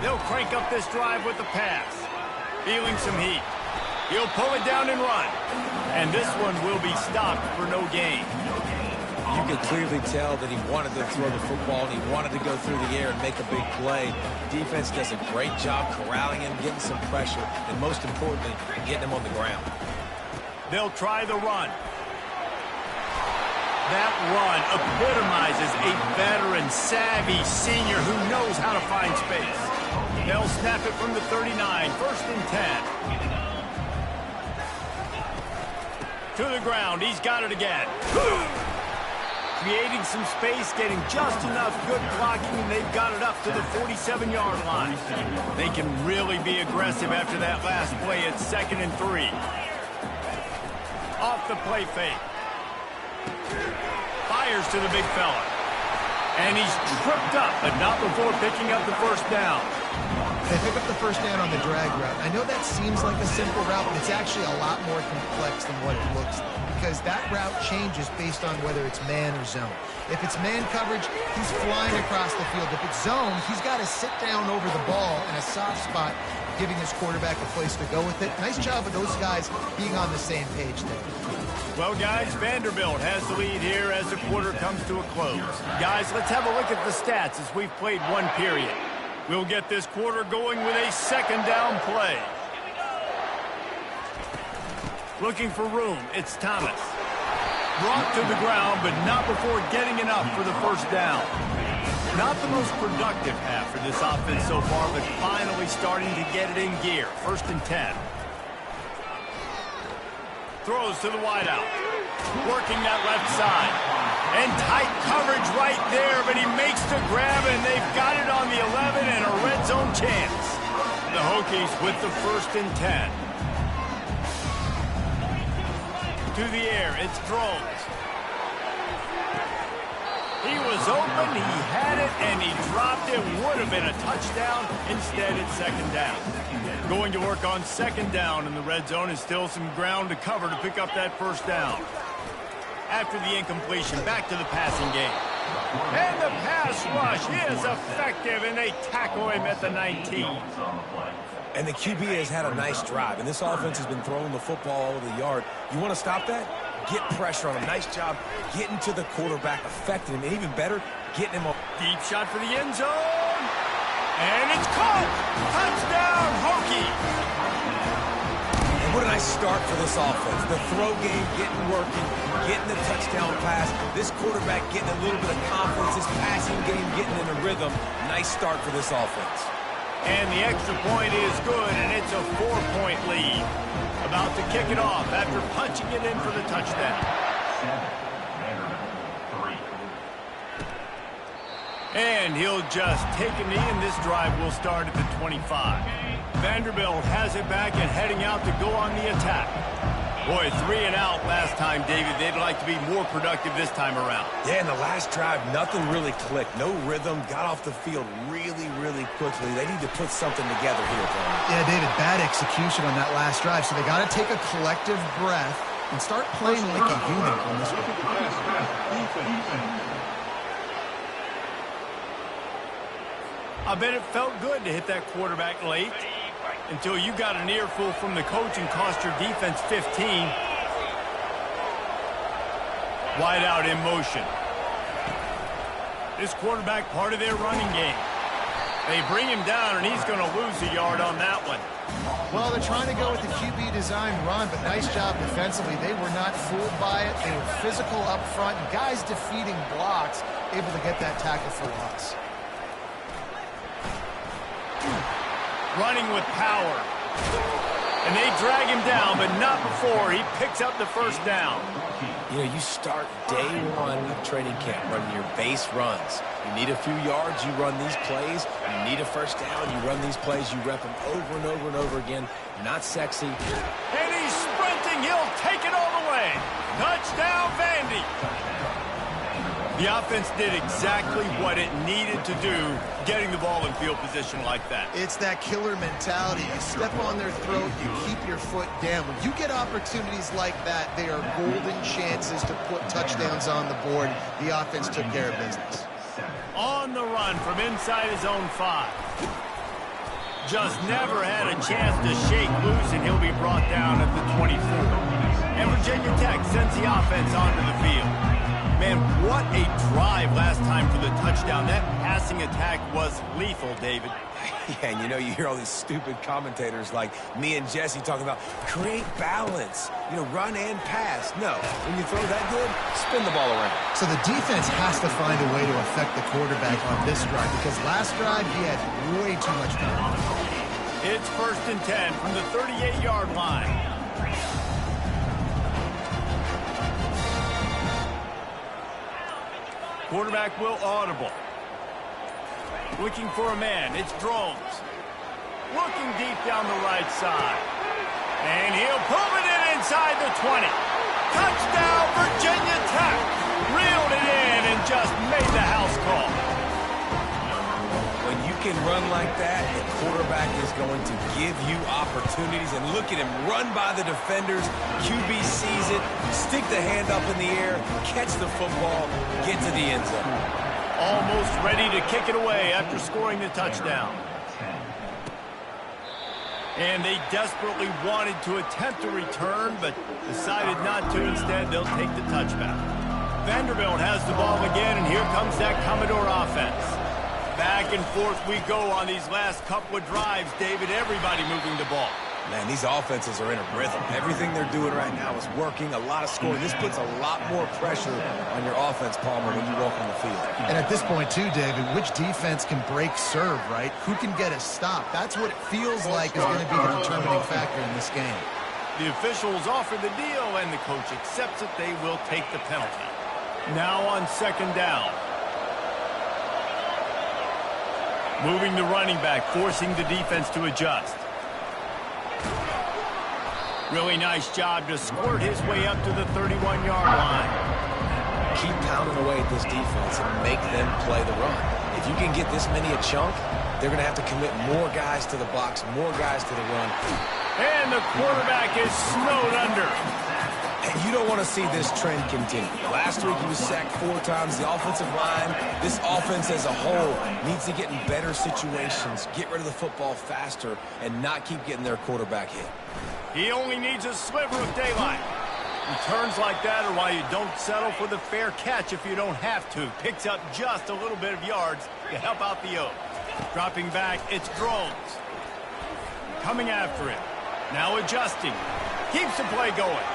They'll crank up this drive with the pass. Feeling some heat. He'll pull it down and run. And this one will be stopped for no gain. You could clearly tell that he wanted to throw the football and he wanted to go through the air and make a big play. Defense does a great job corralling him, getting some pressure, and most importantly, getting him on the ground. They'll try the run. That run epitomizes a veteran, savvy senior who knows how to find space. They'll snap it from the 39, 1st and 10. To the ground, he's got it again. Creating some space, getting just enough good blocking, and they've got it up to the 47-yard line. They can really be aggressive after that last play at 2nd and 3. Off the play fake. Fires to the big fella. And he's tripped up, but not before picking up the first down. They pick up the first down on the drag route. I know that seems like a simple route, but it's actually a lot more complex than what it looks like, because that route changes based on whether it's man or zone. If it's man coverage, he's flying across the field. If it's zone, he's got to sit down over the ball in a soft spot, giving his quarterback a place to go with it. Nice job of those guys being on the same page there. Well, guys, Vanderbilt has the lead here as the quarter comes to a close. Guys, let's have a look at the stats as we've played one period. We'll get this quarter going with a 2nd down play. Looking for room, it's Thomas. Brought to the ground, but not before getting enough for the first down. Not the most productive half for this offense so far, but finally starting to get it in gear. 1st and 10. Throws to the wideout. Working that left side. And tight coverage right there, but he makes the grab, and they've got it on the 11 and a red zone chance. The Hokies with the 1st and 10. To the air, it's Drones. He was open, he had it, and he dropped it. Would have been a touchdown. Instead, it's 2nd down. Going to work on 2nd down in the red zone is still some ground to cover to pick up that first down. After the incompletion, back to the passing game. And the pass rush is effective, and they tackle him at the 19. And the QB has had a nice drive, and this offense has been throwing the football all over the yard. You want to stop that? Get pressure on him. Nice job getting to the quarterback, affecting him, and even better, getting him up. Deep shot for the end zone. And it's caught. Touchdown, Hokie. And what a nice start for this offense. The throw game getting working, getting the touchdown pass. This quarterback getting a little bit of confidence. His passing game getting in a rhythm. Nice start for this offense. And the extra point is good, and it's a 4-point lead. About to kick it off after punching it in for the touchdown. And he'll just take a knee, and this drive will start at the 25. Vanderbilt has it back and heading out to go on the attack. Boy, 3 and out last time, David. They'd like to be more productive this time around. Yeah, in the last drive, nothing really clicked. No rhythm. Got off the field really, really quickly. They need to put something together here, Brian. Yeah, David, bad execution on that last drive. So they got to take a collective breath and start playing like a unit on this one. I bet it felt good to hit that quarterback late until you got an earful from the coach and cost your defense 15. Wide out in motion. This quarterback part of their running game. They bring him down, and he's going to lose a yard on that one. Well, they're trying to go with the QB design run, but nice job defensively. They were not fooled by it. They were physical up front. Guys defeating blocks, able to get that tackle for loss. Running with power. And they drag him down, but not before he picks up the first down. You know, you start day one of training camp running your base runs. You need a few yards, you run these plays. You need a first down, you run these plays. You rep them over and over and over again. Not sexy. And he's sprinting. He'll take it all the way. Touchdown, Vandy. The offense did exactly what it needed to do, getting the ball in field position like that. It's that killer mentality. You step on their throat, you keep your foot down. When you get opportunities like that, they are golden chances to put touchdowns on the board. The offense took care of business. On the run from inside his own 5. Just never had a chance to shake loose, and he'll be brought down at the 24. And Virginia Tech sends the offense onto the field. Man, what a drive last time for the touchdown. That passing attack was lethal, David. Yeah, and you know, you hear all these stupid commentators like me and Jesse talking about create balance, you know, run and pass. No, when you throw that good, spin the ball around. So the defense has to find a way to affect the quarterback on this drive, because last drive he had way too much time. It's 1st and 10 from the 38-yard line. Quarterback will audible. Looking for a man. It's Drones. Looking deep down the right side. And he'll pull it in inside the 20. Touchdown, Virginia Tech. Reeled it in and just made the house call. When you can run like that, the quarterback is going to give you opportunities. And look at him run by the defenders. QB sees it, stick the hand up in the air, catch the football, get to the end zone. Almost ready to kick it away after scoring the touchdown. And they desperately wanted to attempt a return, but decided not to. Instead, they'll take the touchback. Vanderbilt has the ball again, and here comes that Commodore offense. Back and forth we go on these last couple of drives, David. Everybody moving the ball. Man, these offenses are in a rhythm. Everything they're doing right now is working. A lot of scoring. This puts a lot more pressure on your offense, Palmer, when you walk on the field. And at this point, too, David, which defense can break serve, right? Who can get a stop? That's what it feels like is going to be the determining factor in this game. The officials offer the deal, and the coach accepts it. They will take the penalty. Now on 2nd down. Moving the running back, forcing the defense to adjust. Really nice job to squirt his way up to the 31-yard line. Keep pounding away at this defense and make them play the run. If you can get this many a chunk, they're going to have to commit more guys to the box, more guys to the run. And the quarterback is snowed under. And you don't want to see this trend continue. Last week he was sacked 4 times. The offensive line, this offense as a whole, needs to get in better situations, get rid of the football faster, and not keep getting their quarterback hit. He only needs a sliver of daylight. Returns like that are why you don't settle for the fair catch if you don't have to. Picks up just a little bit of yards to help out the Oaks. Dropping back, it's Drones. Coming after him. Now adjusting. Keeps the play going.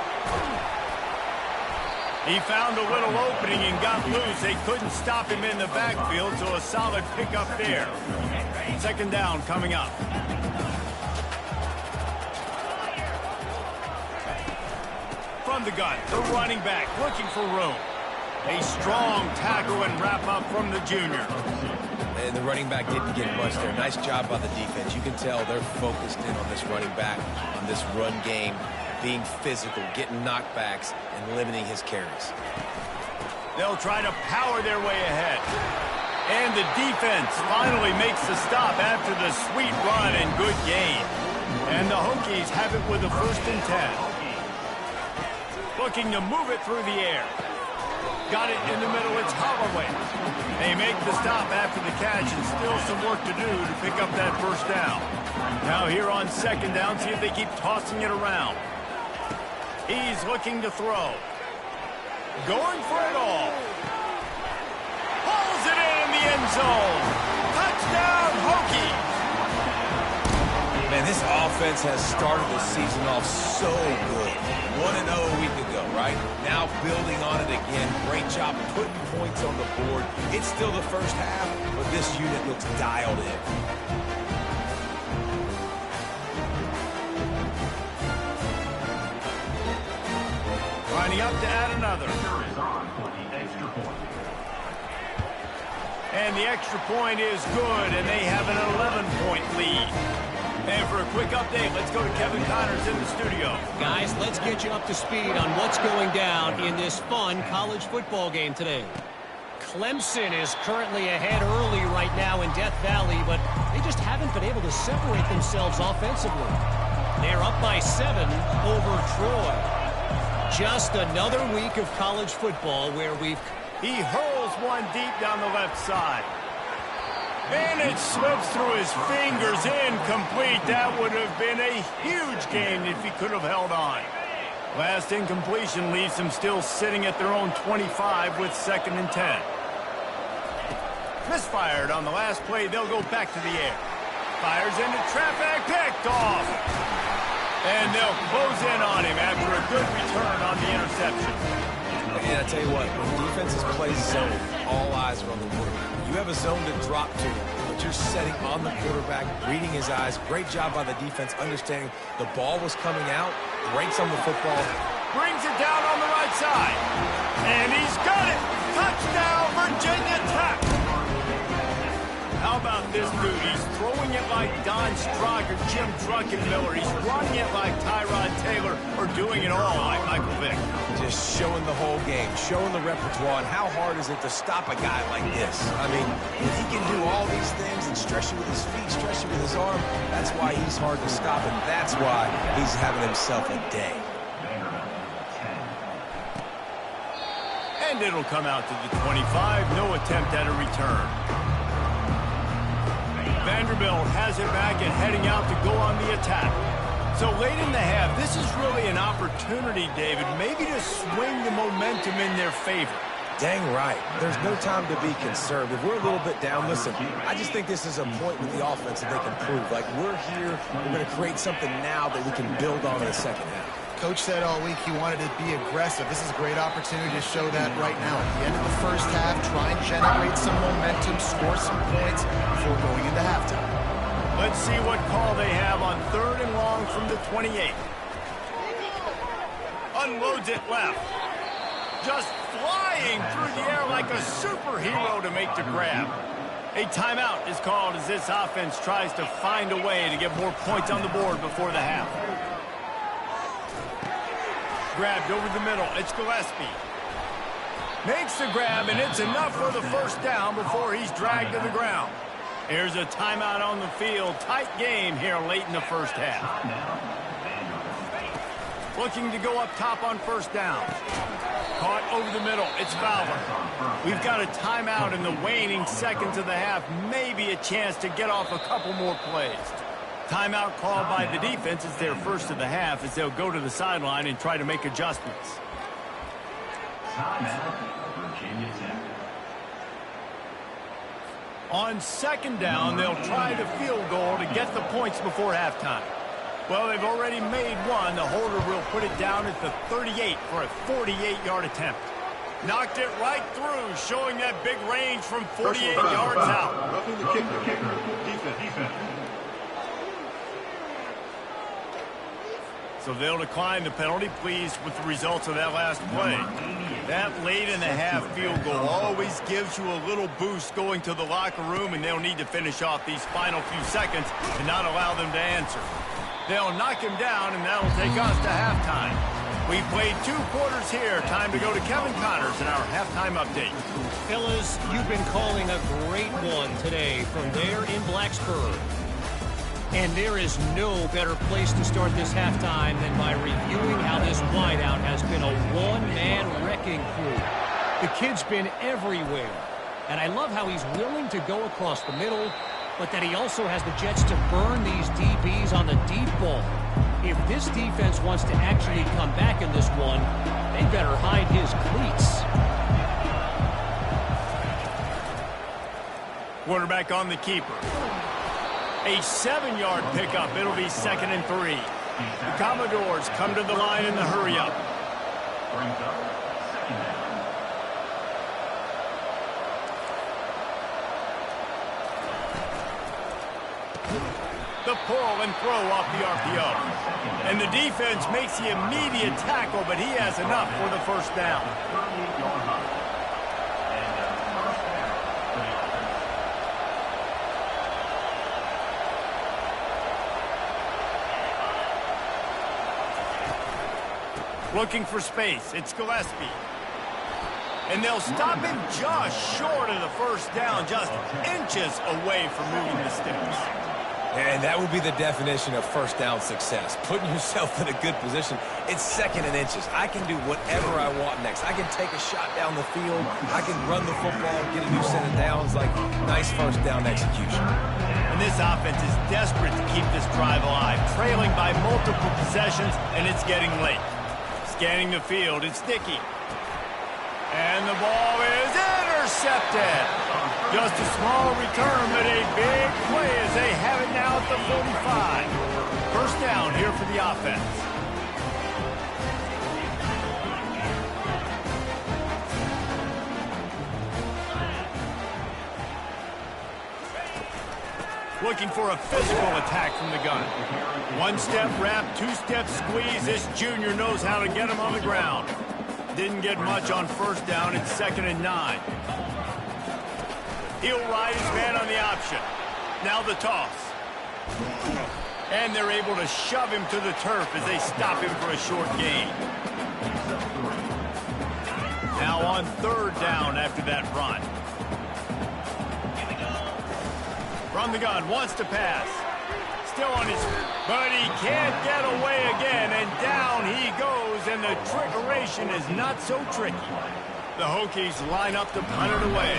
He found a little opening and got loose. They couldn't stop him in the backfield, so a solid pickup there. 2nd down coming up. From the gun, the running back looking for room. A strong tackle and wrap up from the junior. And the running back didn't get much there. Nice job by the defense. You can tell they're focused in on this running back, on this run game, being physical, getting knockbacks, and limiting his carries. They'll try to power their way ahead. And the defense finally makes the stop after the sweet run and good gain. And the Hokies have it with a 1st and 10. Looking to move it through the air. Got it in the middle. It's Holloway. They make the stop after the catch, and still some work to do to pick up that 1st down. Now here on 2nd down, see if they keep tossing it around. He's looking to throw. Going for it all. Pulls drills it in the end zone. Touchdown, Hokies. Man, this offense has started the season off so good. 1-0 a week ago, right? Now building on it again. Great job putting points on the board. It's still the first half, but this unit looks dialed in. Lining up to add another. And the extra point is good, and they have an 11-point lead. And for a quick update, let's go to Kevin Connors in the studio. Guys, let's get you up to speed on what's going down in this fun college football game today. Clemson is currently ahead early right now in Death Valley, but they just haven't been able to separate themselves offensively. They're up by 7 over Troy. Just another week of college football where He hurls one deep down the left side. And it slips through his fingers, incomplete. That would have been a huge gain if he could have held on. Last incompletion leaves them still sitting at their own 25 with 2nd and 10. Misfired on the last play. They'll go back to the air. Fires into traffic, picked off. And they'll close in on him after a good return on the interception. And I tell you what, when defenses play zone, all eyes are on the quarterback. You have a zone to drop to, but you're setting on the quarterback, reading his eyes. Great job by the defense, understanding the ball was coming out, breaks on the football. Brings it down on the right side. And he's got it. Touchdown, Virginia Tech. How about this dude? He's throwing it like Don Strock or Jim Druckenmiller. He's running it like Tyrod Taylor, or doing it all like Michael Vick. Just showing the whole game, showing the repertoire, and how hard is it to stop a guy like this? I mean, if he can do all these things and stretch you with his feet, stretch you with his arm, that's why he's hard to stop, and that's why he's having himself a day. And it'll come out to the 25. No attempt at a return. Vanderbilt has it back and heading out to go on the attack. So late in the half, this is really an opportunity, David, maybe to swing the momentum in their favor. Dang right. There's no time to be concerned. If we're a little bit down, listen, I just think this is a point with the offense that they can prove. Like, we're here, we're going to create something now that we can build on in the second half. Coach said all week he wanted to be aggressive. This is a great opportunity to show that right now. At the end of the first half, try and generate some momentum, score some points before going into halftime. Let's see what call they have on 3rd and long from the 28. Unloads it left. Just flying through the air like a superhero to make the grab. A timeout is called as this offense tries to find a way to get more points on the board before the half. Grabbed over the middle. It's Gillespie. Makes the grab, and it's enough for the first down before he's dragged to the ground. Here's a timeout on the field. Tight game here late in the first half. Looking to go up top on first down. Caught over the middle. It's Fowler. We've got a timeout in the waning seconds of the half. Maybe a chance to get off a couple more plays. Timeout called by the defense. It's their first of the half as they'll go to the sideline and try to make adjustments. On 2nd down, they'll try the field goal to get the points before halftime. Well, they've already made one. The holder will put it down at the 38 for a 48-yard attempt. Knocked it right through, showing that big range from 48 yards out. Roughing the kicker. Defense. So they'll decline the penalty, pleased with the results of that last play. That late in the half field goal always gives you a little boost going to the locker room, and they'll need to finish off these final few seconds and not allow them to answer. They'll knock him down, and that'll take us to halftime. We played 2 quarters here. Time to go to Kevin Connors in our halftime update. Fellas, you've been calling a great one today from there in Blacksburg. And there is no better place to start this halftime than by reviewing how this wideout has been a one-man wrecking crew. The kid's been everywhere. And I love how he's willing to go across the middle, but that he also has the jets to burn these DBs on the deep ball. If this defense wants to actually come back in this one, they better hide his cleats. Quarterback on the keeper. A 7-yard pickup. It'll be 2nd and 3. The Commodores come to the line in the hurry-up. Brings up 2nd down. The pull and throw off the RPO. And the defense makes the immediate tackle, but he has enough for the first down. 38-yard line. And first down for the offense. Looking for space. It's Gillespie. And they'll stop him just short of the first down, just inches away from moving the sticks. And that would be the definition of first down success. Putting yourself in a good position. It's 2nd and inches. I can do whatever I want next. I can take a shot down the field. I can run the football, get a new set of downs. Like, nice first down execution. And this offense is desperate to keep this drive alive, trailing by multiple possessions, and it's getting late. Scanning the field, it's Dickey. And the ball is intercepted. Just a small return, but a big play as they have it now at the 45. First down here for the offense. Looking for a physical attack from the gun. 1-step wrap, 2-step squeeze. This junior knows how to get him on the ground. Didn't get much on first down. It's 2nd and 9. He'll ride his man on the option. Now the toss. And they're able to shove him to the turf as they stop him for a short gain. Now on 3rd down after that run. From the gun, wants to pass. Still on his, but he can't get away again, and down he goes, and the trickeration is not so tricky. The Hokies line up to punt it away.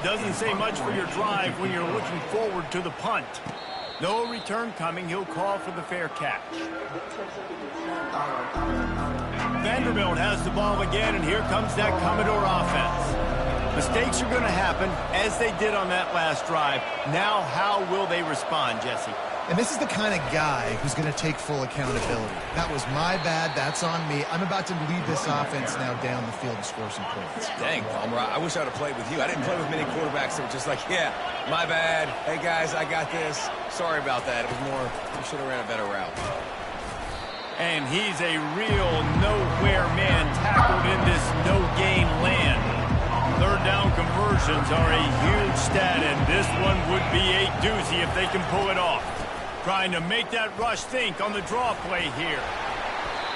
Doesn't say much for your drive when you're looking forward to the punt. No return coming. He'll call for the fair catch. Vanderbilt has the ball again, and here comes that Commodore offense. Mistakes are going to happen, as they did on that last drive. Now, how will they respond, Jesse? And this is the kind of guy who's going to take full accountability. That was my bad. That's on me. I'm about to lead this offense now down the field and score some points. Dang, Palmer, I wish I would have played with you. I didn't play with many quarterbacks that were just like, yeah, my bad. Hey, guys, I got this. Sorry about that. It was more, we should have ran a better route. And he's a real nowhere man tackled in this no-gain land. 3rd down conversions are a huge stat, and this one would be a doozy if they can pull it off. Trying to make that rush think on the draw play here.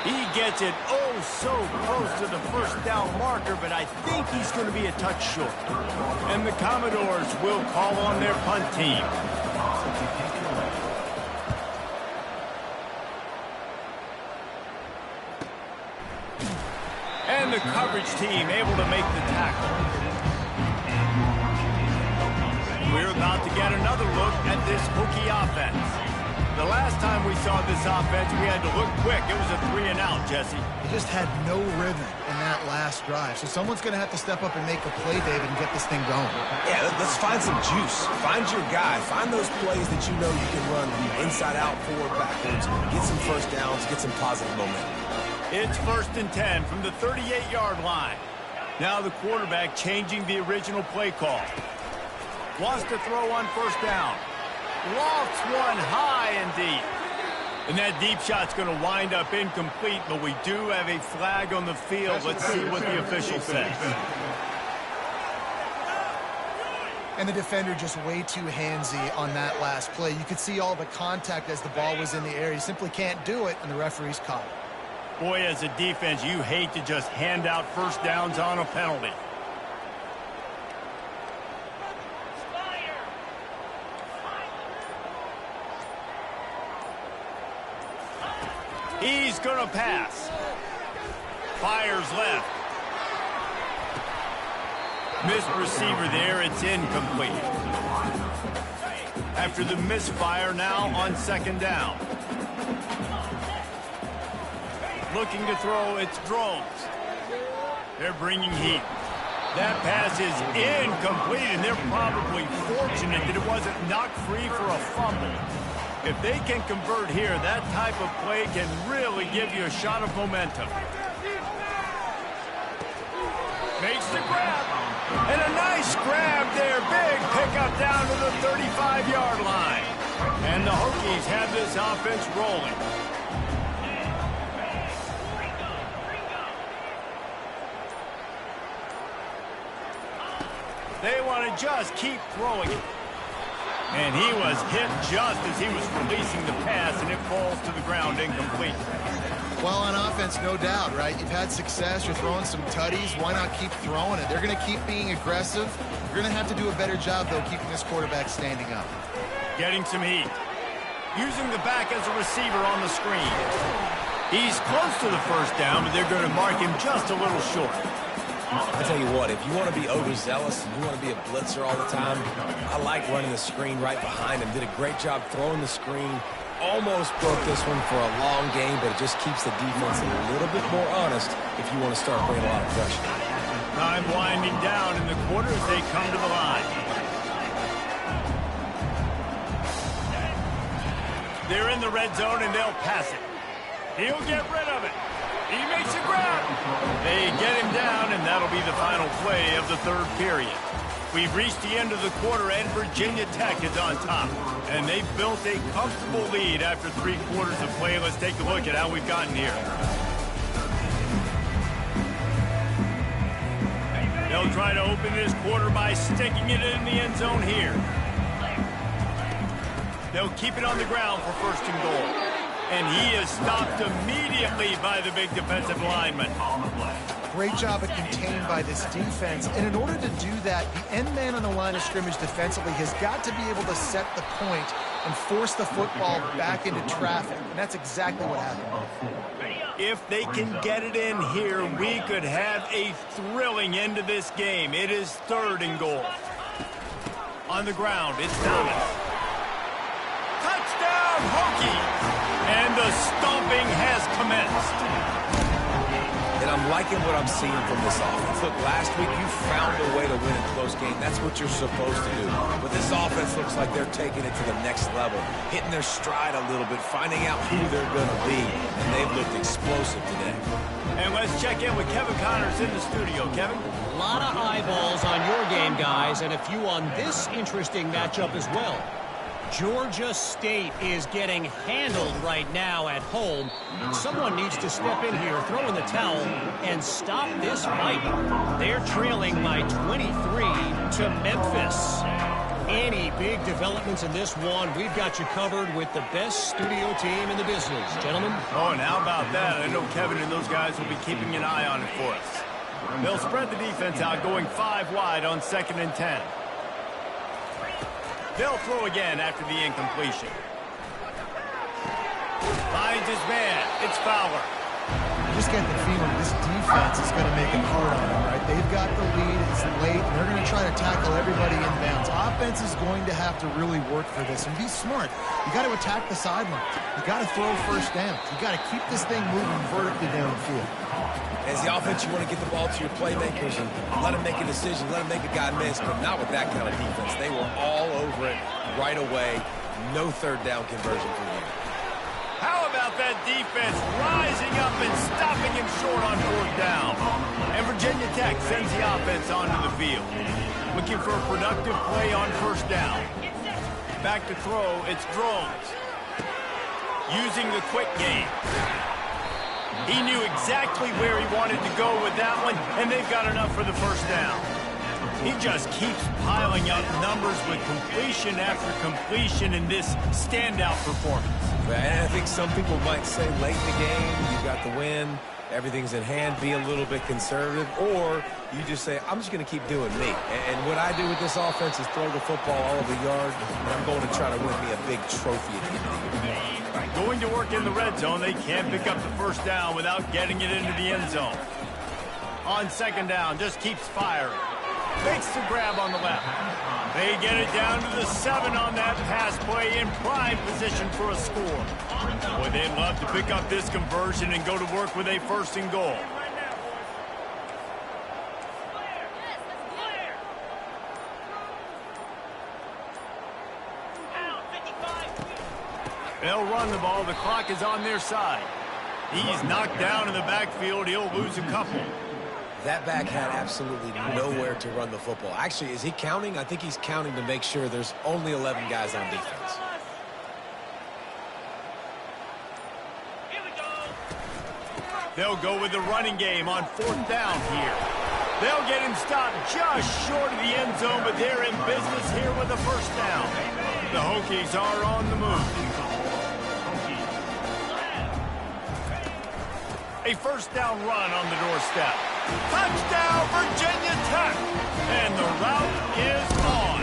He gets it oh so close to the first down marker, but I think he's going to be a touch short. And the Commodores will call on their punt team. And the coverage team able to make the tackle. We're about to get another look at this Hokie offense. The last time we saw this offense, we had to look quick. It was a 3-and-out, Jesse. He just had no rhythm in that last drive. So someone's going to have to step up and make a play, David, and get this thing going. Yeah, let's find some juice. Find your guy. Find those plays that you know you can run inside out, forward, backwards. Get some first downs. Get some positive momentum. It's 1st and 10 from the 38-yard line. Now the quarterback changing the original play call. Wants to throw on first down. Lofts one high and deep. And that deep shot's going to wind up incomplete, but we do have a flag on the field. Let's see what the official says. And the defender just way too handsy on that last play. You could see all the contact as the ball was in the air. He simply can't do it, and the referee's caught it. Boy, as a defense, you hate to just hand out first downs on a penalty. He's going to pass. Fires left. Missed receiver there. It's incomplete. After the misfire, now on 2nd down. Looking to throw, it's Drones. They're bringing heat. That pass is incomplete, and they're probably fortunate that it wasn't knocked free for a fumble. If they can convert here, that type of play can really give you a shot of momentum. Makes the grab. And a nice grab there. Big pickup down to the 35-yard line. And the Hokies have this offense rolling. They want to just keep throwing it. And he was hit just as he was releasing the pass, and it falls to the ground incomplete. Well, on offense, no doubt, right? You've had success. You're throwing some tutties. Why not keep throwing it? They're going to keep being aggressive. You're going to have to do a better job, though, keeping this quarterback standing up. Getting some heat. Using the back as a receiver on the screen. He's close to the first down, but they're going to mark him just a little short. I tell you what, if you want to be overzealous and you want to be a blitzer all the time, I like running the screen right behind him. Did a great job throwing the screen. Almost broke this one for a long game, but it just keeps the defense a little bit more honest if you want to start bringing a lot of pressure. Time winding down in the quarter as they come to the line. They're in the red zone and they'll pass it. He'll get rid of it. He makes a grab. They get him down, and that'll be the final play of the third period. We've reached the end of the quarter, and Virginia Tech is on top. And they've built a comfortable lead after 3 quarters of play. Let's take a look at how we've gotten here. They'll try to open this quarter by sticking it in the end zone here. They'll keep it on the ground for first and goal. And he is stopped immediately by the big defensive lineman. Great job at contained by this defense. And in order to do that, the end man on the line of scrimmage defensively has got to be able to set the point and force the football back into traffic. And that's exactly what happened. If they can get it in here, we could have a thrilling end to this game. It is third and goal. On the ground, it's Thomas. Touchdown, Hokies! And the stomping has commenced. And I'm liking what I'm seeing from this offense. Look, last week you found a way to win a close game. That's what you're supposed to do. But this offense looks like they're taking it to the next level, hitting their stride a little bit, finding out who they're going to be. And they've looked explosive today. And let's check in with Kevin Connors in the studio. Kevin? A lot of eyeballs on your game, guys, and a few on this interesting matchup as well. Georgia State is getting handled right now at home. Someone needs to step in here, throw in the towel, and stop this fight. They're trailing by 23 to Memphis. Any big developments in this one, we've got you covered with the best studio team in the business. Gentlemen? Oh, and how about that? I know Kevin and those guys will be keeping an eye on it for us. They'll spread the defense out, going 5 wide on 2nd and 10. They'll throw again after the incompletion. Finds his man. It's Fowler. You just get the feeling this defense is going to make it hard on them, right? They've got the lead. It's late, and they're going to try to tackle everybody inbounds. Offense is going to have to really work for this and be smart. You got to attack the sidelines. You got to throw first downs. You got to keep this thing moving vertically downfield. As the offense, you want to get the ball to your playmakers and let them make a decision, let them make a guy miss, but not with that kind of defense. They were all over it right away. No third down conversion for you. How about that defense rising up and stopping him short on 4th down? And Virginia Tech sends the offense onto the field. Looking for a productive play on 1st down. Back to throw, it's Drones. Using the quick game. He knew exactly where he wanted to go with that one, and they've got enough for the 1st down. He just keeps piling up numbers with completion after completion in this standout performance. And I think some people might say late in the game, you got the win, everything's in hand, be a little bit conservative, or you just say, I'm just going to keep doing me. And what I do with this offense is throw the football all over the yard, and I'm going to try to win me a big trophy at the end of the year. Going to work in the red zone, they can't pick up the 1st down without getting it into the end zone. On 2nd down, just keeps firing. Makes the grab on the left. They get it down to the 7 on that pass play in prime position for a score. Boy, they'd love to pick up this conversion and go to work with a 1st and goal. They'll run the ball. The clock is on their side. He's knocked down in the backfield. He'll lose a couple. That back had absolutely nowhere to run the football. Actually, is he counting? I think he's counting to make sure there's only 11 guys on defense. They'll go with the running game on 4th down here. They'll get him stopped just short of the end zone, but they're in business here with a 1st down. The Hokies are on the move. A 1st down run on the doorstep. Touchdown, Virginia Tech! And the route is on.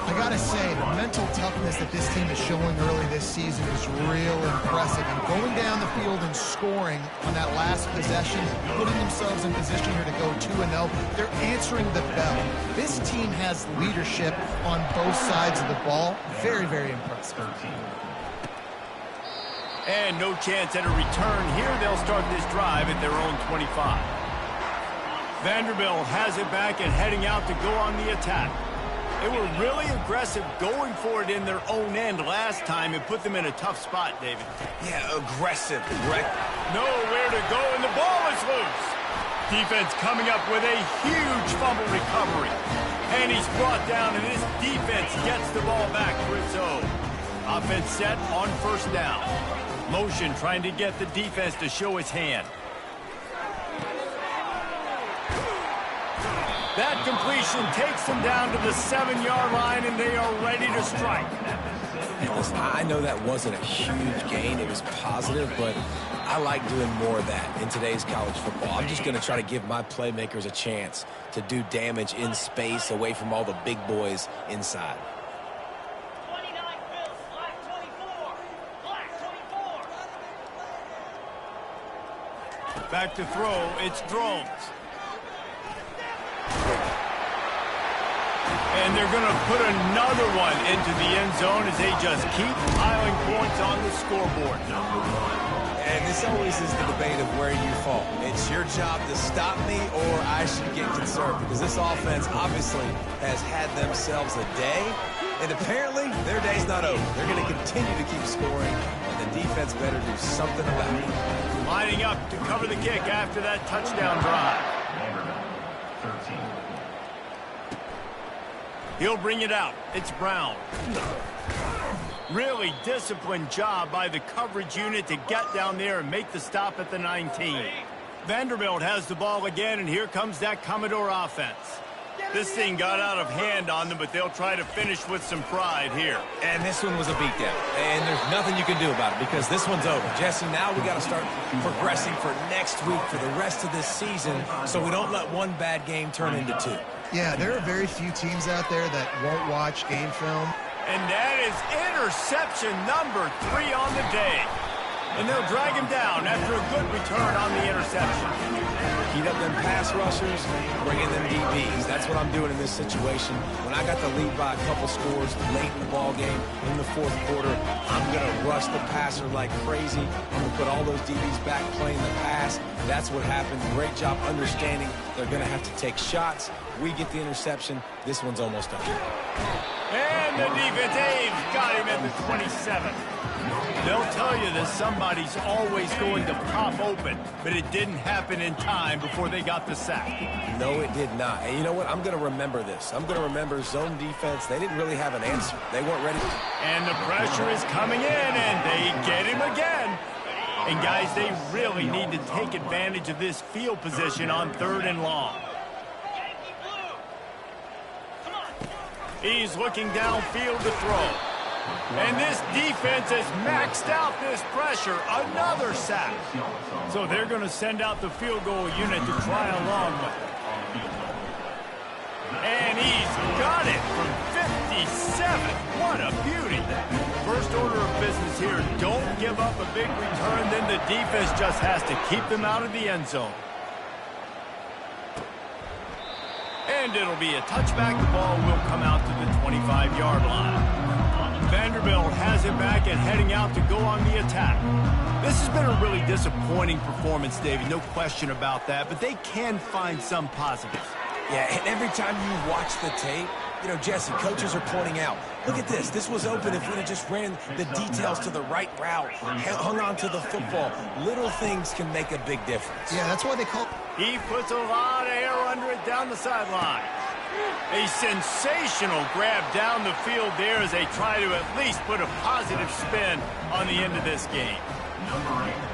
I gotta say, the mental toughness that this team is showing early this season is real impressive. And going down the field and scoring on that last possession, putting themselves in position here to go 2-0, they're answering the bell. This team has leadership on both sides of the ball. Very, very impressive. And no chance at a return here. They'll start this drive at their own 25. Vanderbilt has it back and heading out to go on the attack. They were really aggressive going for it in their own end last time and put them in a tough spot, David. Yeah, aggressive. Nowhere to go, and the ball is loose. Defense coming up with a huge fumble recovery. And he's brought down, and this defense gets the ball back for its own. Offense set on 1st down. Motion trying to get the defense to show its hand. That completion takes them down to the 7-yard line, and they are ready to strike. And listen, I know that wasn't a huge gain. It was positive, but I like doing more of that in today's college football. I'm just going to try to give my playmakers a chance to do damage in space away from all the big boys inside. Back to throw, it's Drones. And they're going to put another one into the end zone as they just keep piling points on the scoreboard. And this always is the debate of where you fall. It's your job to stop me, or I should get concerned, because this offense obviously has had themselves a day, and apparently their day's not over. They're going to continue to keep scoring, and the defense better do something about it. Lining up to cover the kick after that touchdown drive. 13. He'll bring it out. It's Brown. Really disciplined job by the coverage unit to get down there and make the stop at the 19. Vanderbilt has the ball again, and here comes that Commodore offense. This thing got out of hand on them, but they'll try to finish with some pride here. And this one was a beatdown. And there's nothing you can do about it because this one's over. Jesse, now we got to start progressing for next week, for the rest of this season, so we don't let one bad game turn into 2. Yeah, there are very few teams out there that won't watch game film. And that is interception number 3 on the day. And they'll drag him down after a good return on the interception. Heat up them pass rushers, bring in them DBs. That's what I'm doing in this situation. When I got the lead by a couple scores late in the ball game, in the 4th quarter, I'm going to rush the passer like crazy. I'm going to put all those DBs back playing the pass. That's what happened. Great job understanding they're going to have to take shots. We get the interception. This one's almost done. And the defense, they've got him at the 27. They'll tell you that somebody's always going to pop open, but it didn't happen in time before they got the sack. No, it did not. And you know what? I'm going to remember this. I'm going to remember zone defense. They didn't really have an answer. They weren't ready. And the pressure is coming in, and they get him again. And, guys, they really need to take advantage of this field position on 3rd and long. He's looking downfield to throw. And this defense has maxed out this pressure. Another sack. So they're going to send out the field goal unit to try along with it. And he's got it from 57. What a beauty. First order of business here. Don't give up a big return. Then the defense just has to keep them out of the end zone. And it'll be a touchback. The ball will come out to the 25-yard line. Vanderbilt has it back and heading out to go on the attack. This has been a really disappointing performance, David. No question about that. But they can find some positives. Yeah, and every time you watch the tape, You know, Jesse, coaches are pointing out, look at this. This was open if we'd have just ran the details to the right route, hung on to the football. Little things can make a big difference. Yeah, that's why they call... He puts a lot of air under it down the sideline. A sensational grab down the field there as they try to at least put a positive spin on the end of this game.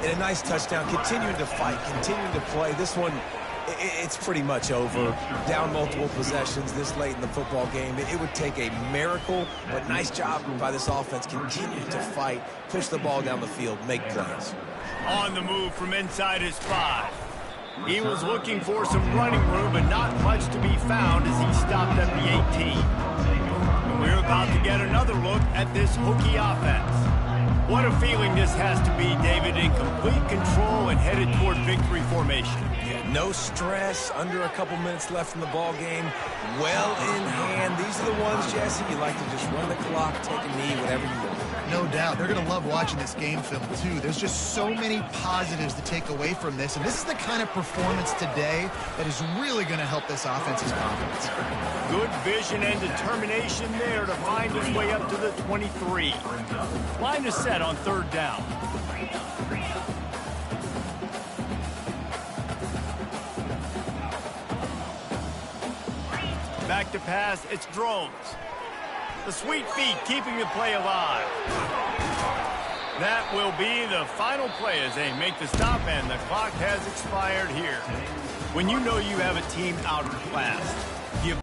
And a nice touchdown, continuing to fight, continuing to play. This one, it's pretty much over. Down multiple possessions this late in the football game. It would take a miracle, but nice job by this offense. Continue to fight, push the ball down the field, make plays. On the move from inside his 5. He was looking for some running room, but not much to be found as he stopped at the 18. And we're about to get another look at this Hokie offense. What a feeling this has to be, David, in complete control and headed toward victory formation. Yeah, no stress, under a couple minutes left in the ball game. Well in hand. These are the ones, Jesse, you like to just run the clock, take a knee, whatever you want. No doubt. They're going to love watching this game film, too. There's just so many positives to take away from this, and this is the kind of performance today that is really going to help this offense's confidence. Good vision and determination there to find his way up to the 23. Line is set on 3rd down. Back to pass, it's Drones. The sweet feet keeping the play alive. That will be the final play as they make the stop, and the clock has expired here. When you know you have a team outclassed, you